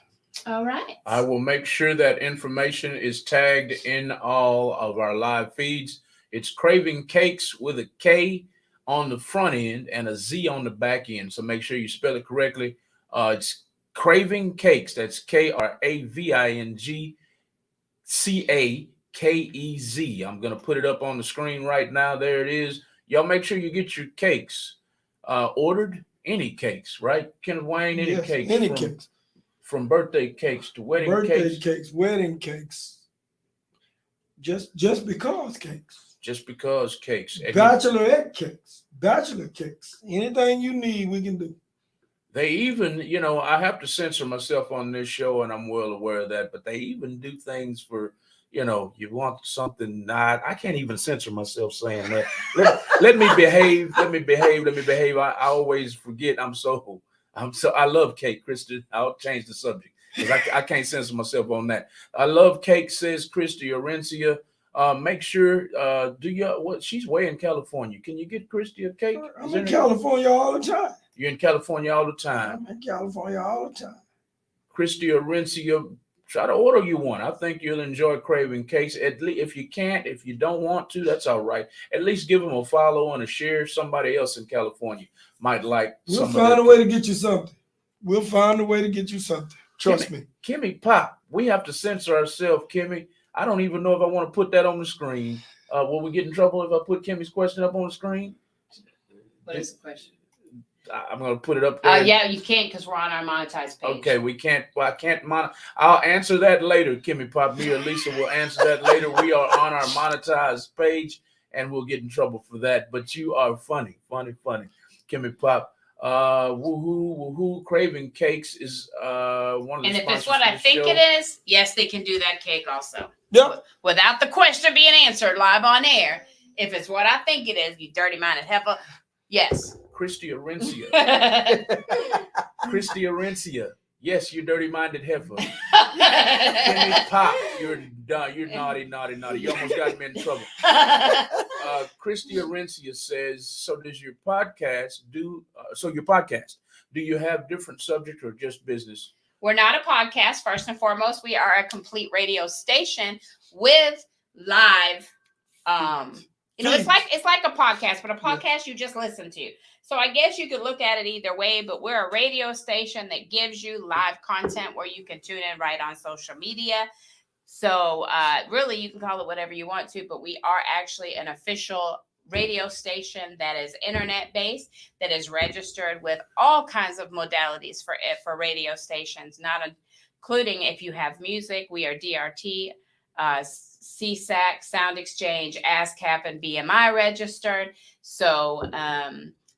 All right. I will make sure that information is tagged in all of our live feeds. It's Craving Cakes with a K on the front end and a Z on the back end. So make sure you spell it correctly. It's Craving Cakes. That's KravingCakez. I'm going to put it up on the screen right now. There it is. Y'all make sure you get your cakes ordered. Any cakes, right? Kenneth Wayne, any cakes. Any cakes. From birthday cakes to wedding cakes. Wedding cakes. Just because cakes. Just because cakes. Bachelorette cakes. Bachelor cakes. Anything you need, we can do. They even, you know, I have to censor myself on this show, and I'm well aware of that, but they even do things for, you know, you want something not. I can't even censor myself saying that. Let me behave. Let me behave. I always forget. I love cake, Krista. I'll change the subject because I can't censor myself on that. I love cake, says Christy Orencia. Make sure, she's way in California. Can you get Christy a cake? I'm in California all the time. You're in California all the time. I'm in California all the time. Christy Orencia, try to order you one. I think you'll enjoy Craving Cakes. At least if you can't, if you don't want to, that's all right. At least give them a follow and a share. Somebody else in California might like. We'll find a way to get you something. Trust me. Kimmy Pop, we have to censor ourselves, Kimmy. I don't even know if I want to put that on the screen. Will we get in trouble if I put Kimmy's question up on the screen? What is the question? I'm going to put it up there. Yeah, you can't because we're on our monetized page. Okay, we can't. Well, I can't. I'll answer that later, Kimmy Pop. Me or Lisa will answer that later. We are on our monetized page, and we'll get in trouble for that. But you are funny. Kimmy Pop. Woohoo. Craving Cakes is one of the. And if it's what I think it is, yes, they can do that cake also. Yep. Without the question being answered live on air. If it's what I think it is, you dirty-minded heifer, yes. Christy Orencia. Yes, you dirty-minded heifer. Kimmy Pop, you're naughty. You almost got me in trouble. Christy Orencia says, so does your podcast do you have different subjects or just business? We're not a podcast. First and foremost, we are a complete radio station with live, it's like a podcast, but a podcast you just listen to. So I guess you could look at it either way, but we're a radio station that gives you live content where you can tune in right on social media. So really, you can call it whatever you want to, but we are actually an official radio station that is internet based, that is registered with all kinds of modalities for radio stations, not including if you have music. We are DRT, CSAC, Sound Exchange, ASCAP, and BMI registered. So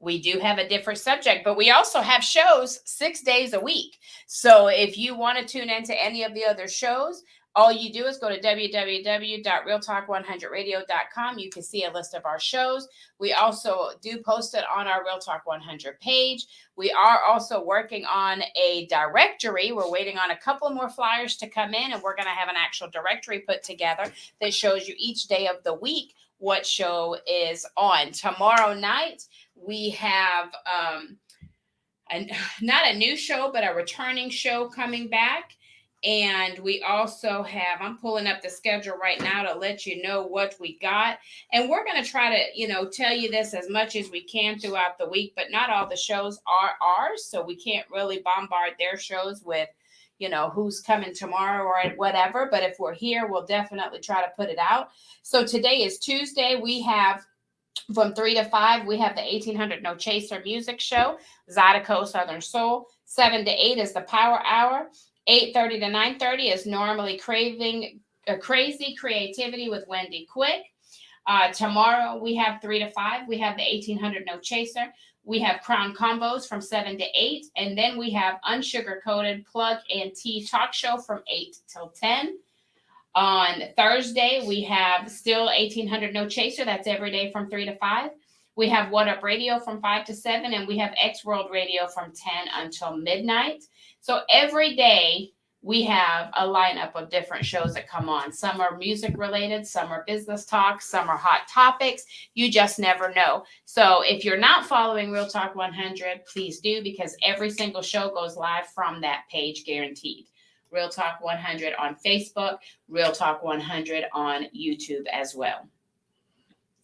we do have a different subject, but we also have shows 6 days a week. So if you want to tune into any of the other shows, all you do is go to www.realtalk100radio.com. You can see a list of our shows. We also do post it on our Real Talk 100 page. We are also working on a directory. We're waiting on a couple more flyers to come in, and we're going to have an actual directory put together that shows you each day of the week what show is on. Tomorrow night, we have not a new show, but a returning show coming back. And we also have, I'm pulling up the schedule right now to let you know what we got. And we're going to try to, tell you this as much as we can throughout the week, but not all the shows are ours. So we can't really bombard their shows with, who's coming tomorrow or whatever. But if we're here, we'll definitely try to put it out. So today is Tuesday. We have from 3 to 5, we have the 1800 No Chaser music show, Zydeco Southern Soul. 7 to 8 is the Power Hour. 8:30 to 9:30 is normally Crazy Creativity with Wendy Quick. Tomorrow we have 3 to 5. We have the 1800 No Chaser. We have Crown Combos from 7 to 8. And then we have Unsugar-Coated Plug and Tea Talk Show from 8 till 10. On Thursday, we have still 1800 No Chaser. That's every day from 3 to 5. We have What Up Radio from 5 to 7, and we have X World Radio from 10 until midnight. So every day we have a lineup of different shows that come on. Some are music related, some are business talk, some are hot topics. You just never know. So if you're not following Real Talk 100, please do, because every single show goes live from that page, guaranteed. Real Talk 100 on Facebook, Real Talk 100 on YouTube as well.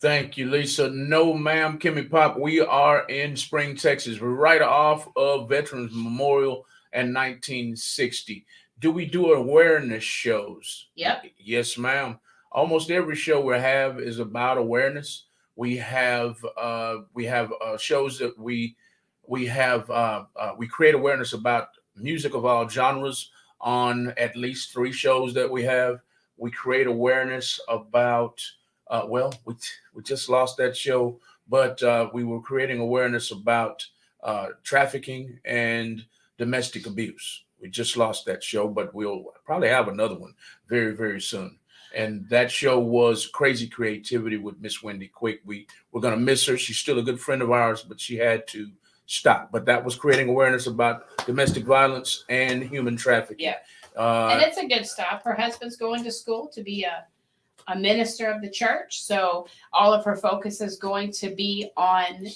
Thank you, Lisa. No, ma'am, Kimmy Pop. We are in Spring, Texas. We're right off of Veterans Memorial and 1960. Do we do awareness shows? Yep. Yes, ma'am. Almost every show we have is about awareness. We have shows that we create awareness about music of all genres on at least 3 shows that we have. We create awareness about we just lost that show, but we were creating awareness about trafficking and domestic abuse. We just lost that show, but we'll probably have another one very, very soon. And that show was Crazy Creativity with Miss Wendy Quick. We're going to miss her. She's still a good friend of ours, but she had to stop. But that was creating awareness about domestic violence and human trafficking. Yeah. And it's a good stop. Her husband's going to school to be a minister of the church. So all of her focus is going to be on,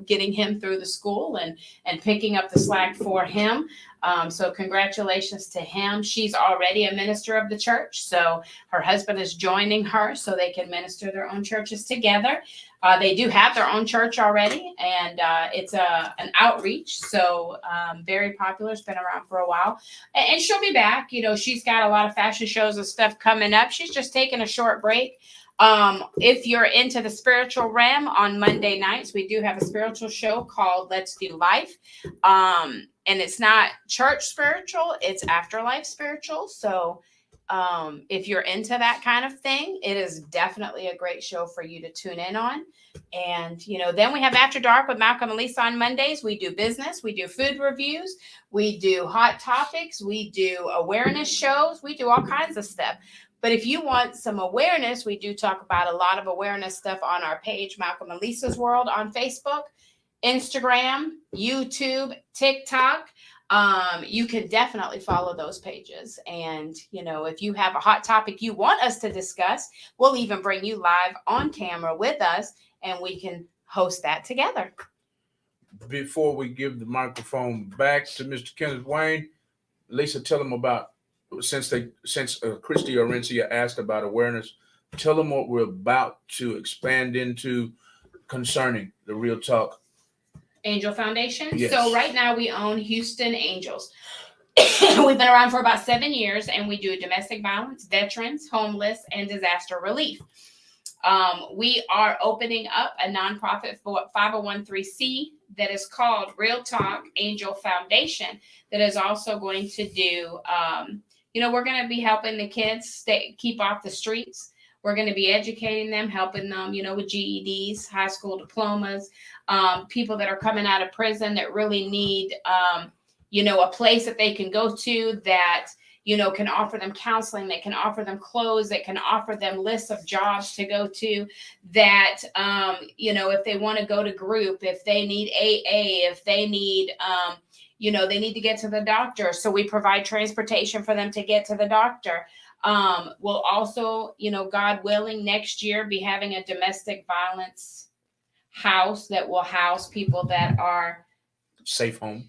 getting him through the school and picking up the slack for him. So congratulations to him. She's already a minister of the church. So her husband is joining her so they can minister their own churches together. They do have their own church already, and it's an outreach. So very popular. It's been around for a while. And she'll be back. She's got a lot of fashion shows and stuff coming up. She's just taking a short break. If you're into the spiritual realm, on Monday nights, we do have a spiritual show called Let's Do Life. And it's not church spiritual, it's afterlife spiritual. So if you're into that kind of thing, it is definitely a great show for you to tune in on. And, then we have After Dark with Malcolm and Lisa on Mondays. We do business, we do food reviews, we do hot topics, we do awareness shows, we do all kinds of stuff. But if you want some awareness, we do talk about a lot of awareness stuff on our page, Malcolm and Lisa's World, on Facebook, Instagram, YouTube, TikTok. You can definitely follow those pages. And, if you have a hot topic you want us to discuss, we'll even bring you live on camera with us, and we can host that together. Before we give the microphone back to Mr. Kenneth Wayne, Lisa, tell them about, since Christy Orencia asked about awareness, tell them what we're about to expand into concerning the Real Talk Angel Foundation. Yes. So right now we own Houston Angels. We've been around for about 7 years, and we do domestic violence, veterans, homeless, and disaster relief. We are opening up a nonprofit for 501(c)(3) that is called Real Talk Angel Foundation that is also going to do, we're going to be helping the kids keep off the streets. We're going to be educating them, helping them, with GEDs, high school diplomas, people that are coming out of prison that really need, a place that they can go to that, can offer them counseling, that can offer them clothes, that can offer them lists of jobs to go to, that, if they want to go to group, if they need AA, if they need, they need to get to the doctor. So we provide transportation for them to get to the doctor. We'll also, God willing, next year be having a domestic violence house that will house people that are safe home.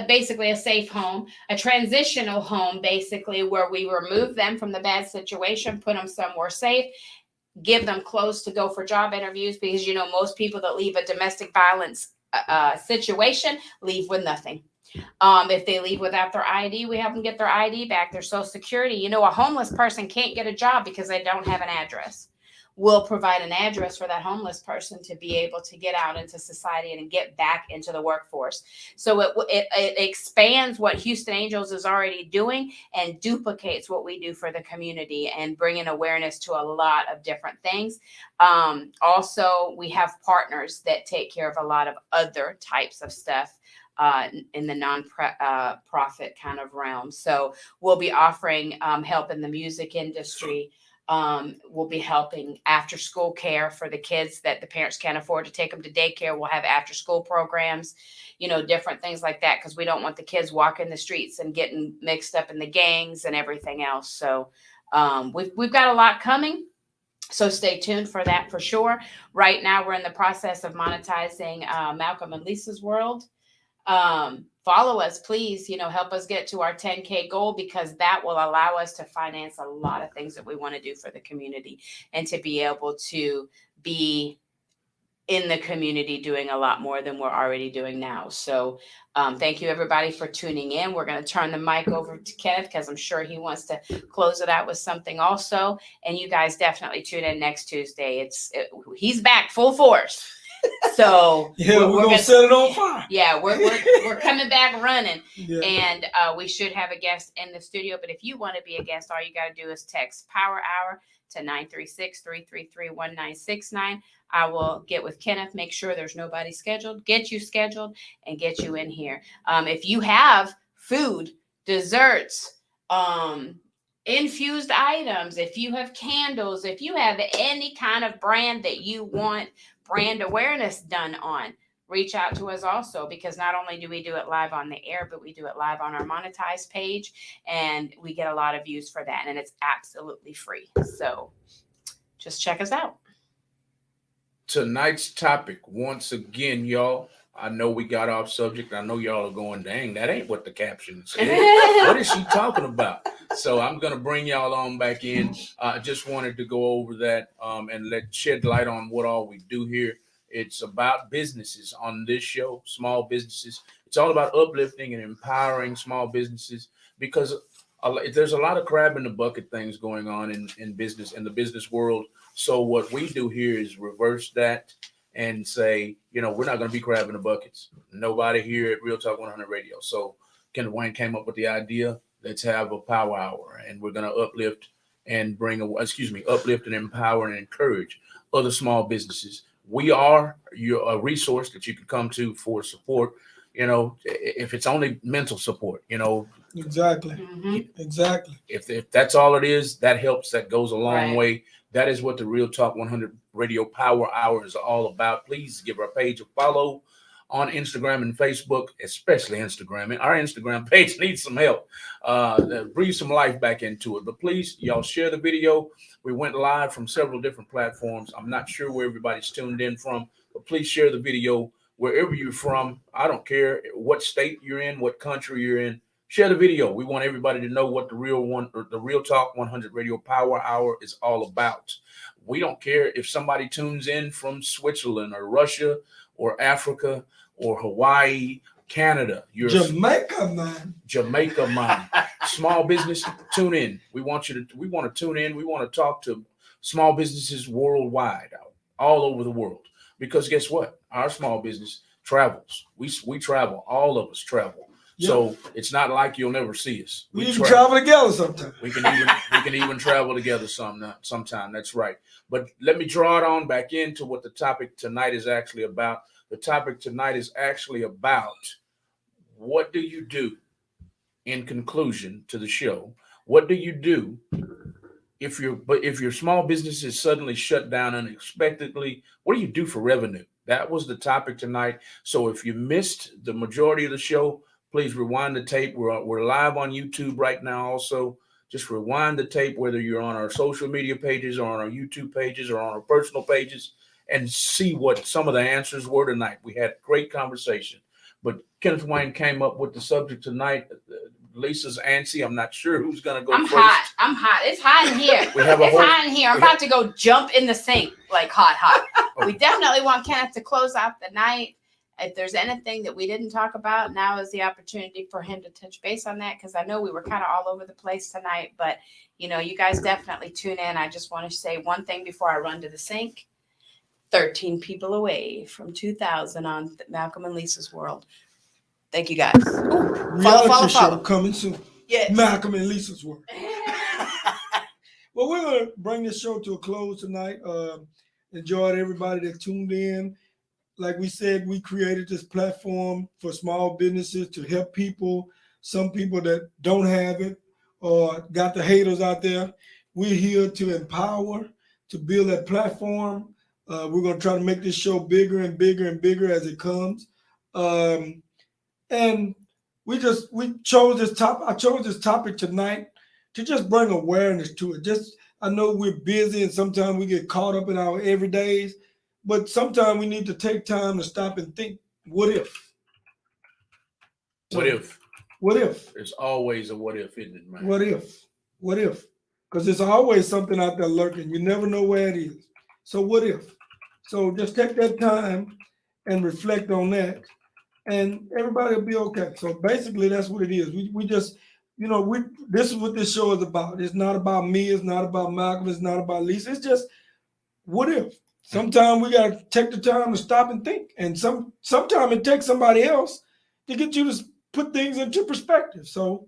Basically a safe home, a transitional home, basically, where we remove them from the bad situation, put them somewhere safe, give them clothes to go for job interviews, because most people that leave a domestic violence situation leave with nothing. If they leave without their ID, we help them get their ID back, their social security. A homeless person can't get a job because they don't have an address. We'll provide an address for that homeless person to be able to get out into society and get back into the workforce. So it expands what Houston Angels is already doing and duplicates what we do for the community and bringing awareness to a lot of different things. Also, we have partners that take care of a lot of other types of stuff in the non-profit kind of realm. So we'll be offering help in the music industry. We'll be helping after school care for the kids that the parents can't afford to take them to daycare. We'll have after school programs, different things like that, because we don't want the kids walking the streets and getting mixed up in the gangs and everything else. So we've got a lot coming. So stay tuned for that for sure. Right now, we're in the process of monetizing Malcolm and Lisa's World. Follow us, please, help us get to our 10K goal, because that will allow us to finance a lot of things that we want to do for the community and to be able to be in the community doing a lot more than we're already doing now. So thank you, everybody, for tuning in. We're going to turn the mic over to Kenneth, because I'm sure he wants to close it out with something also. And you guys definitely tune in next Tuesday. He's back full force. So yeah, we're gonna set it on fire. Yeah, we're coming back running. Yeah. And we should have a guest in the studio. But if you want to be a guest, all you got to do is text Power Hour to 936-333-1969. I will get with Kenneth, make sure there's nobody scheduled, get you scheduled, and get you in here. If you have food, desserts, infused items, if you have candles, if you have any kind of brand that you want brand awareness done on, reach out to us also, because not only do we do it live on the air, but we do it live on our monetized page, and we get a lot of views for that, and it's absolutely free. So just check us out. Tonight's topic, once again, y'all, I know we got off subject. I know y'all are going, dang, that ain't what the caption said. What is she talking about? So I'm going to bring y'all on back in. I just wanted to go over that and shed light on what all we do here. It's about businesses on this show, small businesses. It's all about uplifting and empowering small businesses, because there's a lot of crab in the bucket things going on in business, in the business world. So what we do here is reverse that and say, we're not going to be crab in the buckets. Nobody here at Real Talk 100 Radio. So Ken Wayne came up with the idea, let's have a power hour, and we're going to uplift and uplift and empower and encourage other small businesses. We are a resource that you can come to for support, if it's only mental support, Exactly. Mm-hmm. Exactly. If that's all it is, that helps. That goes a long Right. way. That is what the Real Talk 100 Radio Power Hour is all about. Please give our page a follow on Instagram and Facebook, especially Instagram. And our Instagram page needs some help. Breathe some life back into it. But please, y'all share the video. We went live from several different platforms. I'm not sure where everybody's tuned in from, but please share the video wherever you're from. I don't care what state you're in, what country you're in. Share the video. We want everybody to know what the Real Talk 100 Radio Power Hour is all about. We don't care if somebody tunes in from Switzerland or Russia or Africa or Hawaii, Canada, Jamaica, man. Jamaica, man. Small business, tune in. We want to tune in. We want to talk to small businesses worldwide, all over the world. Because guess what? Our small business travels. We travel. All of us travel. Yep. So it's not like you'll never see us. We even travel together sometimes. We can even travel together sometime. That's right. But let me draw it on back into what the topic tonight is actually about. The topic tonight is actually about what do you do in conclusion to the show? What do you do if your small business is suddenly shut down unexpectedly? What do you do for revenue? That was the topic tonight. So if you missed the majority of the show, please rewind the tape. We're live on YouTube right now also. Just rewind the tape, whether you're on our social media pages or on our YouTube pages or on our personal pages, and see what some of the answers were tonight. We had great conversation. But Kenneth Wayne came up with the subject tonight. Lisa's antsy. I'm not sure who's going to go first. I'm hot. It's hot in here. Hot in here. I'm about to go jump in the sink like hot. We definitely want Kenneth to close out the night. If there's anything that we didn't talk about, now is the opportunity for him to touch base on that, because I know we were kind of all over the place tonight. But, you guys definitely tune in. I just want to say one thing before I run to the sink. 13 people away from 2,000 on Malcolm and Lisa's World. Thank you, guys. Reality show coming soon. Yes. Malcolm and Lisa's World. Well, we're going to bring this show to a close tonight. Enjoyed everybody that tuned in. Like we said, we created this platform for small businesses to help people, some people that don't have it or got the haters out there. We're here to empower, to build that platform. We're going to try to make this show bigger and bigger and bigger as it comes. And I chose this topic tonight to just bring awareness to it. I know we're busy and sometimes we get caught up in our everydays, but sometimes we need to take time to stop and think, what if? What if? What if? There's always a what if, isn't it, man? What if? What if? Because there's always something out there lurking. You never know where it is. So what if? So just take that time and reflect on that, and everybody will be okay. So basically, that's what it is. We just, this is what this show is about. It's not about me. It's not about Malcolm. It's not about Lisa. It's just, what if? Sometimes we got to take the time to stop and think. And sometimes it takes somebody else to get you to put things into perspective. So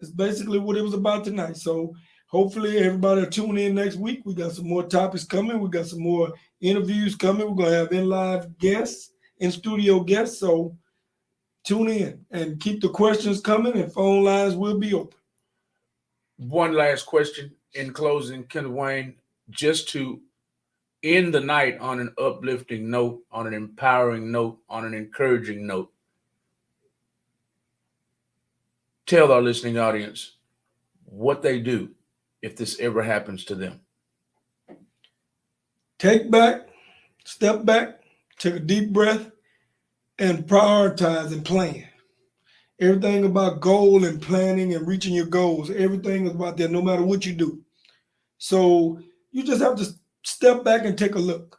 it's basically what it was about tonight. So hopefully everybody will tune in next week. We got some more topics coming. We got some more interviews coming. We're going to have in-live guests, in-studio guests. So tune in and keep the questions coming, and phone lines will be open. One last question in closing, Kenneth Wayne, just to end the night on an uplifting note, on an empowering note, on an encouraging note. Tell our listening audience what they do if this ever happens to them. Step back, take a deep breath, and prioritize and plan. Everything about goal and planning and reaching your goals, everything is about that no matter what you do. So you just have to step back and take a look,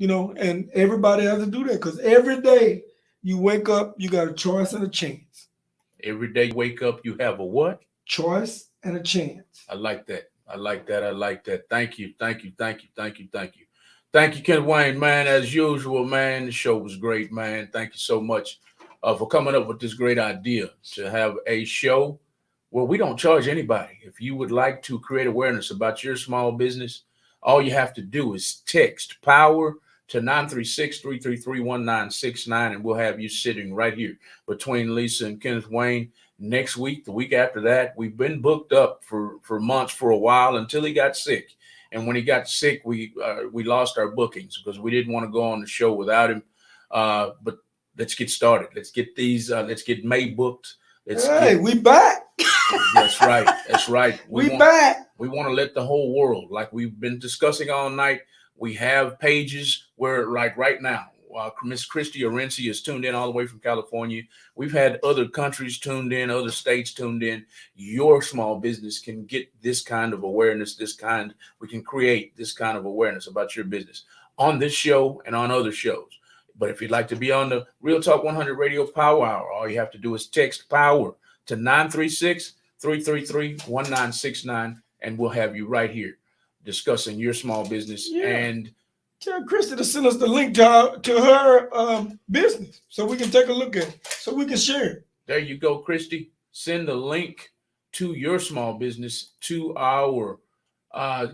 and everybody has to do that, because every day you wake up, you got a choice and a chance. Every day you wake up, you have a what? Choice and a chance. I like that. Thank you. Thank you, Kenneth Wayne, man. As usual, man, the show was great, man. Thank you so much for coming up with this great idea to have a show where we don't charge anybody. If you would like to create awareness about your small business, all you have to do is text POWER to 936-333-1969, and we'll have you sitting right here between Lisa and Kenneth Wayne. Next week, the week after that, we've been booked up for months, for a while, until he got sick. And when he got sick, we lost our bookings because we didn't want to go on the show without him. But let's get started. Let's get May booked. We back. That's right. We back. We want to let the whole world, like we've been discussing all night. We have pages where, like right now, Miss Christy Arenci is tuned in all the way from California. We've had other countries tuned in, other states tuned in. Your small business can get this kind of awareness, we can create this kind of awareness about your business on this show and on other shows. But if you'd like to be on the Real Talk 100 Radio Power Hour, all you have to do is text POWER to 936-333-1969, and we'll have you right here discussing your small business. Yeah. And tell Christy to send us the link to her business so we can take a look at it, so we can share it. there you go, Christy. Send the link to your small business to our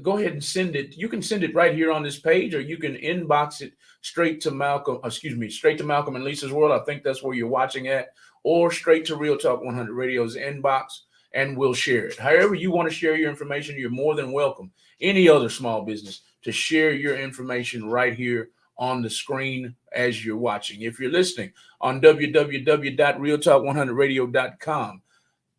go ahead and send it. You can send it right here on this page, or you can inbox it straight to Malcolm and Lisa's World. I think that's where you're watching at, or straight to Real Talk 100 Radio's inbox, and we'll share it. However you want to share your information, you're more than welcome. Any other small business to share your information right here on the screen as you're watching. If you're listening on www.realtalk100radio.com,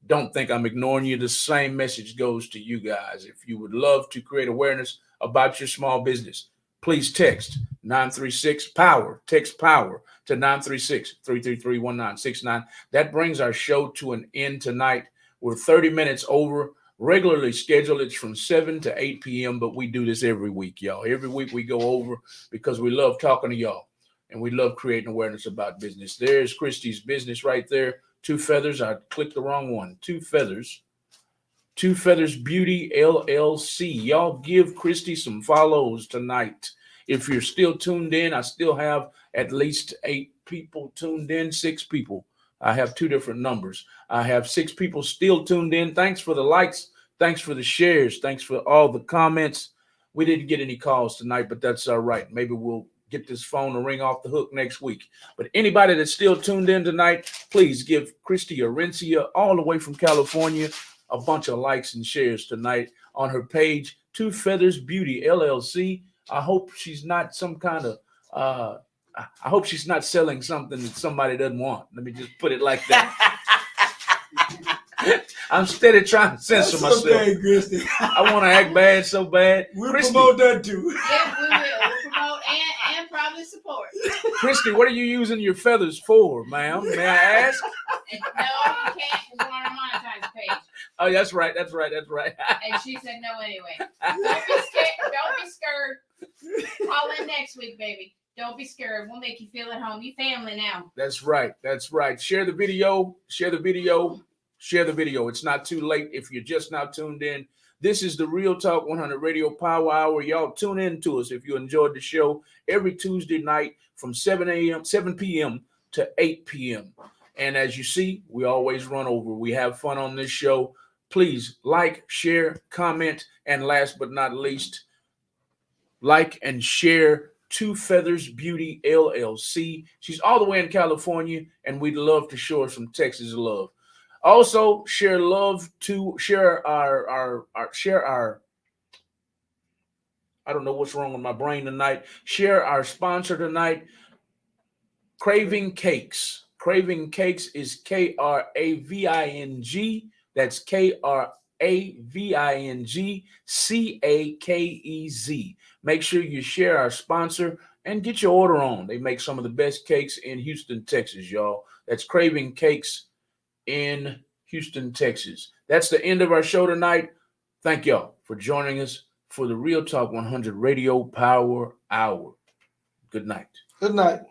don't think I'm ignoring you. The same message goes to you guys. If you would love to create awareness about your small business, please text 936-POWER. Text POWER to 936-333-1969. That brings our show to an end tonight. We're 30 minutes over. Regularly scheduled, it's from 7 to 8 p.m., but we do this every week, y'all. Every week we go over because we love talking to y'all, and we love creating awareness about business. There's Christy's business right there. Two Feathers. I clicked the wrong one. Two Feathers Beauty LLC. Y'all give Christy some follows tonight. If you're still tuned in, I still have at least 8 people tuned in, 6 people. I have 2 different numbers. I have 6 people still tuned in. Thanks for the likes. Thanks for the shares. Thanks for all the comments. We didn't get any calls tonight, but that's all right. Maybe we'll get this phone to ring off the hook next week. But anybody that's still tuned in tonight, please give Christy Arencia, all the way from California, a bunch of likes and shares tonight on her page, Two Feathers Beauty LLC. I hope she's not some kind of I hope she's not selling something that somebody doesn't want. Let me just put it like that. I'm steady trying to censor myself. Okay, Christy. I want to act bad so bad. We'll Christy, promote that too. Yeah, we will. We'll promote and probably support. Christy, what are you using your feathers for, ma'am? May I ask? And no, you can't, because we're on a monetized page. Oh, that's right. And she said no anyway. Don't be scared. Don't be scared. Call in next week, baby. Don't be scared. We'll make you feel at home. You family now. That's right. Share the video. It's not too late if you're just now tuned in. This is the Real Talk 100 Radio Power Hour. Y'all tune in to us if you enjoyed the show every Tuesday night from 7 p.m. to 8 p.m. And as you see, we always run over. We have fun on this show. Please like, share, comment, and last but not least, like and share Two Feathers Beauty LLC. She's all the way in California, and we'd love to show her some Texas love. Also, share our I don't know what's wrong with my brain tonight. Share our sponsor tonight, Craving Cakes. Craving Cakes is KRAVING. That's KRAVINGCAKEZ. Make sure you share our sponsor and get your order on. They make some of the best cakes in Houston, Texas, y'all. That's Craving Cakes in Houston, Texas. That's the end of our show tonight. Thank y'all for joining us for the Real Talk 100 Radio Power Hour. Good night. Good night.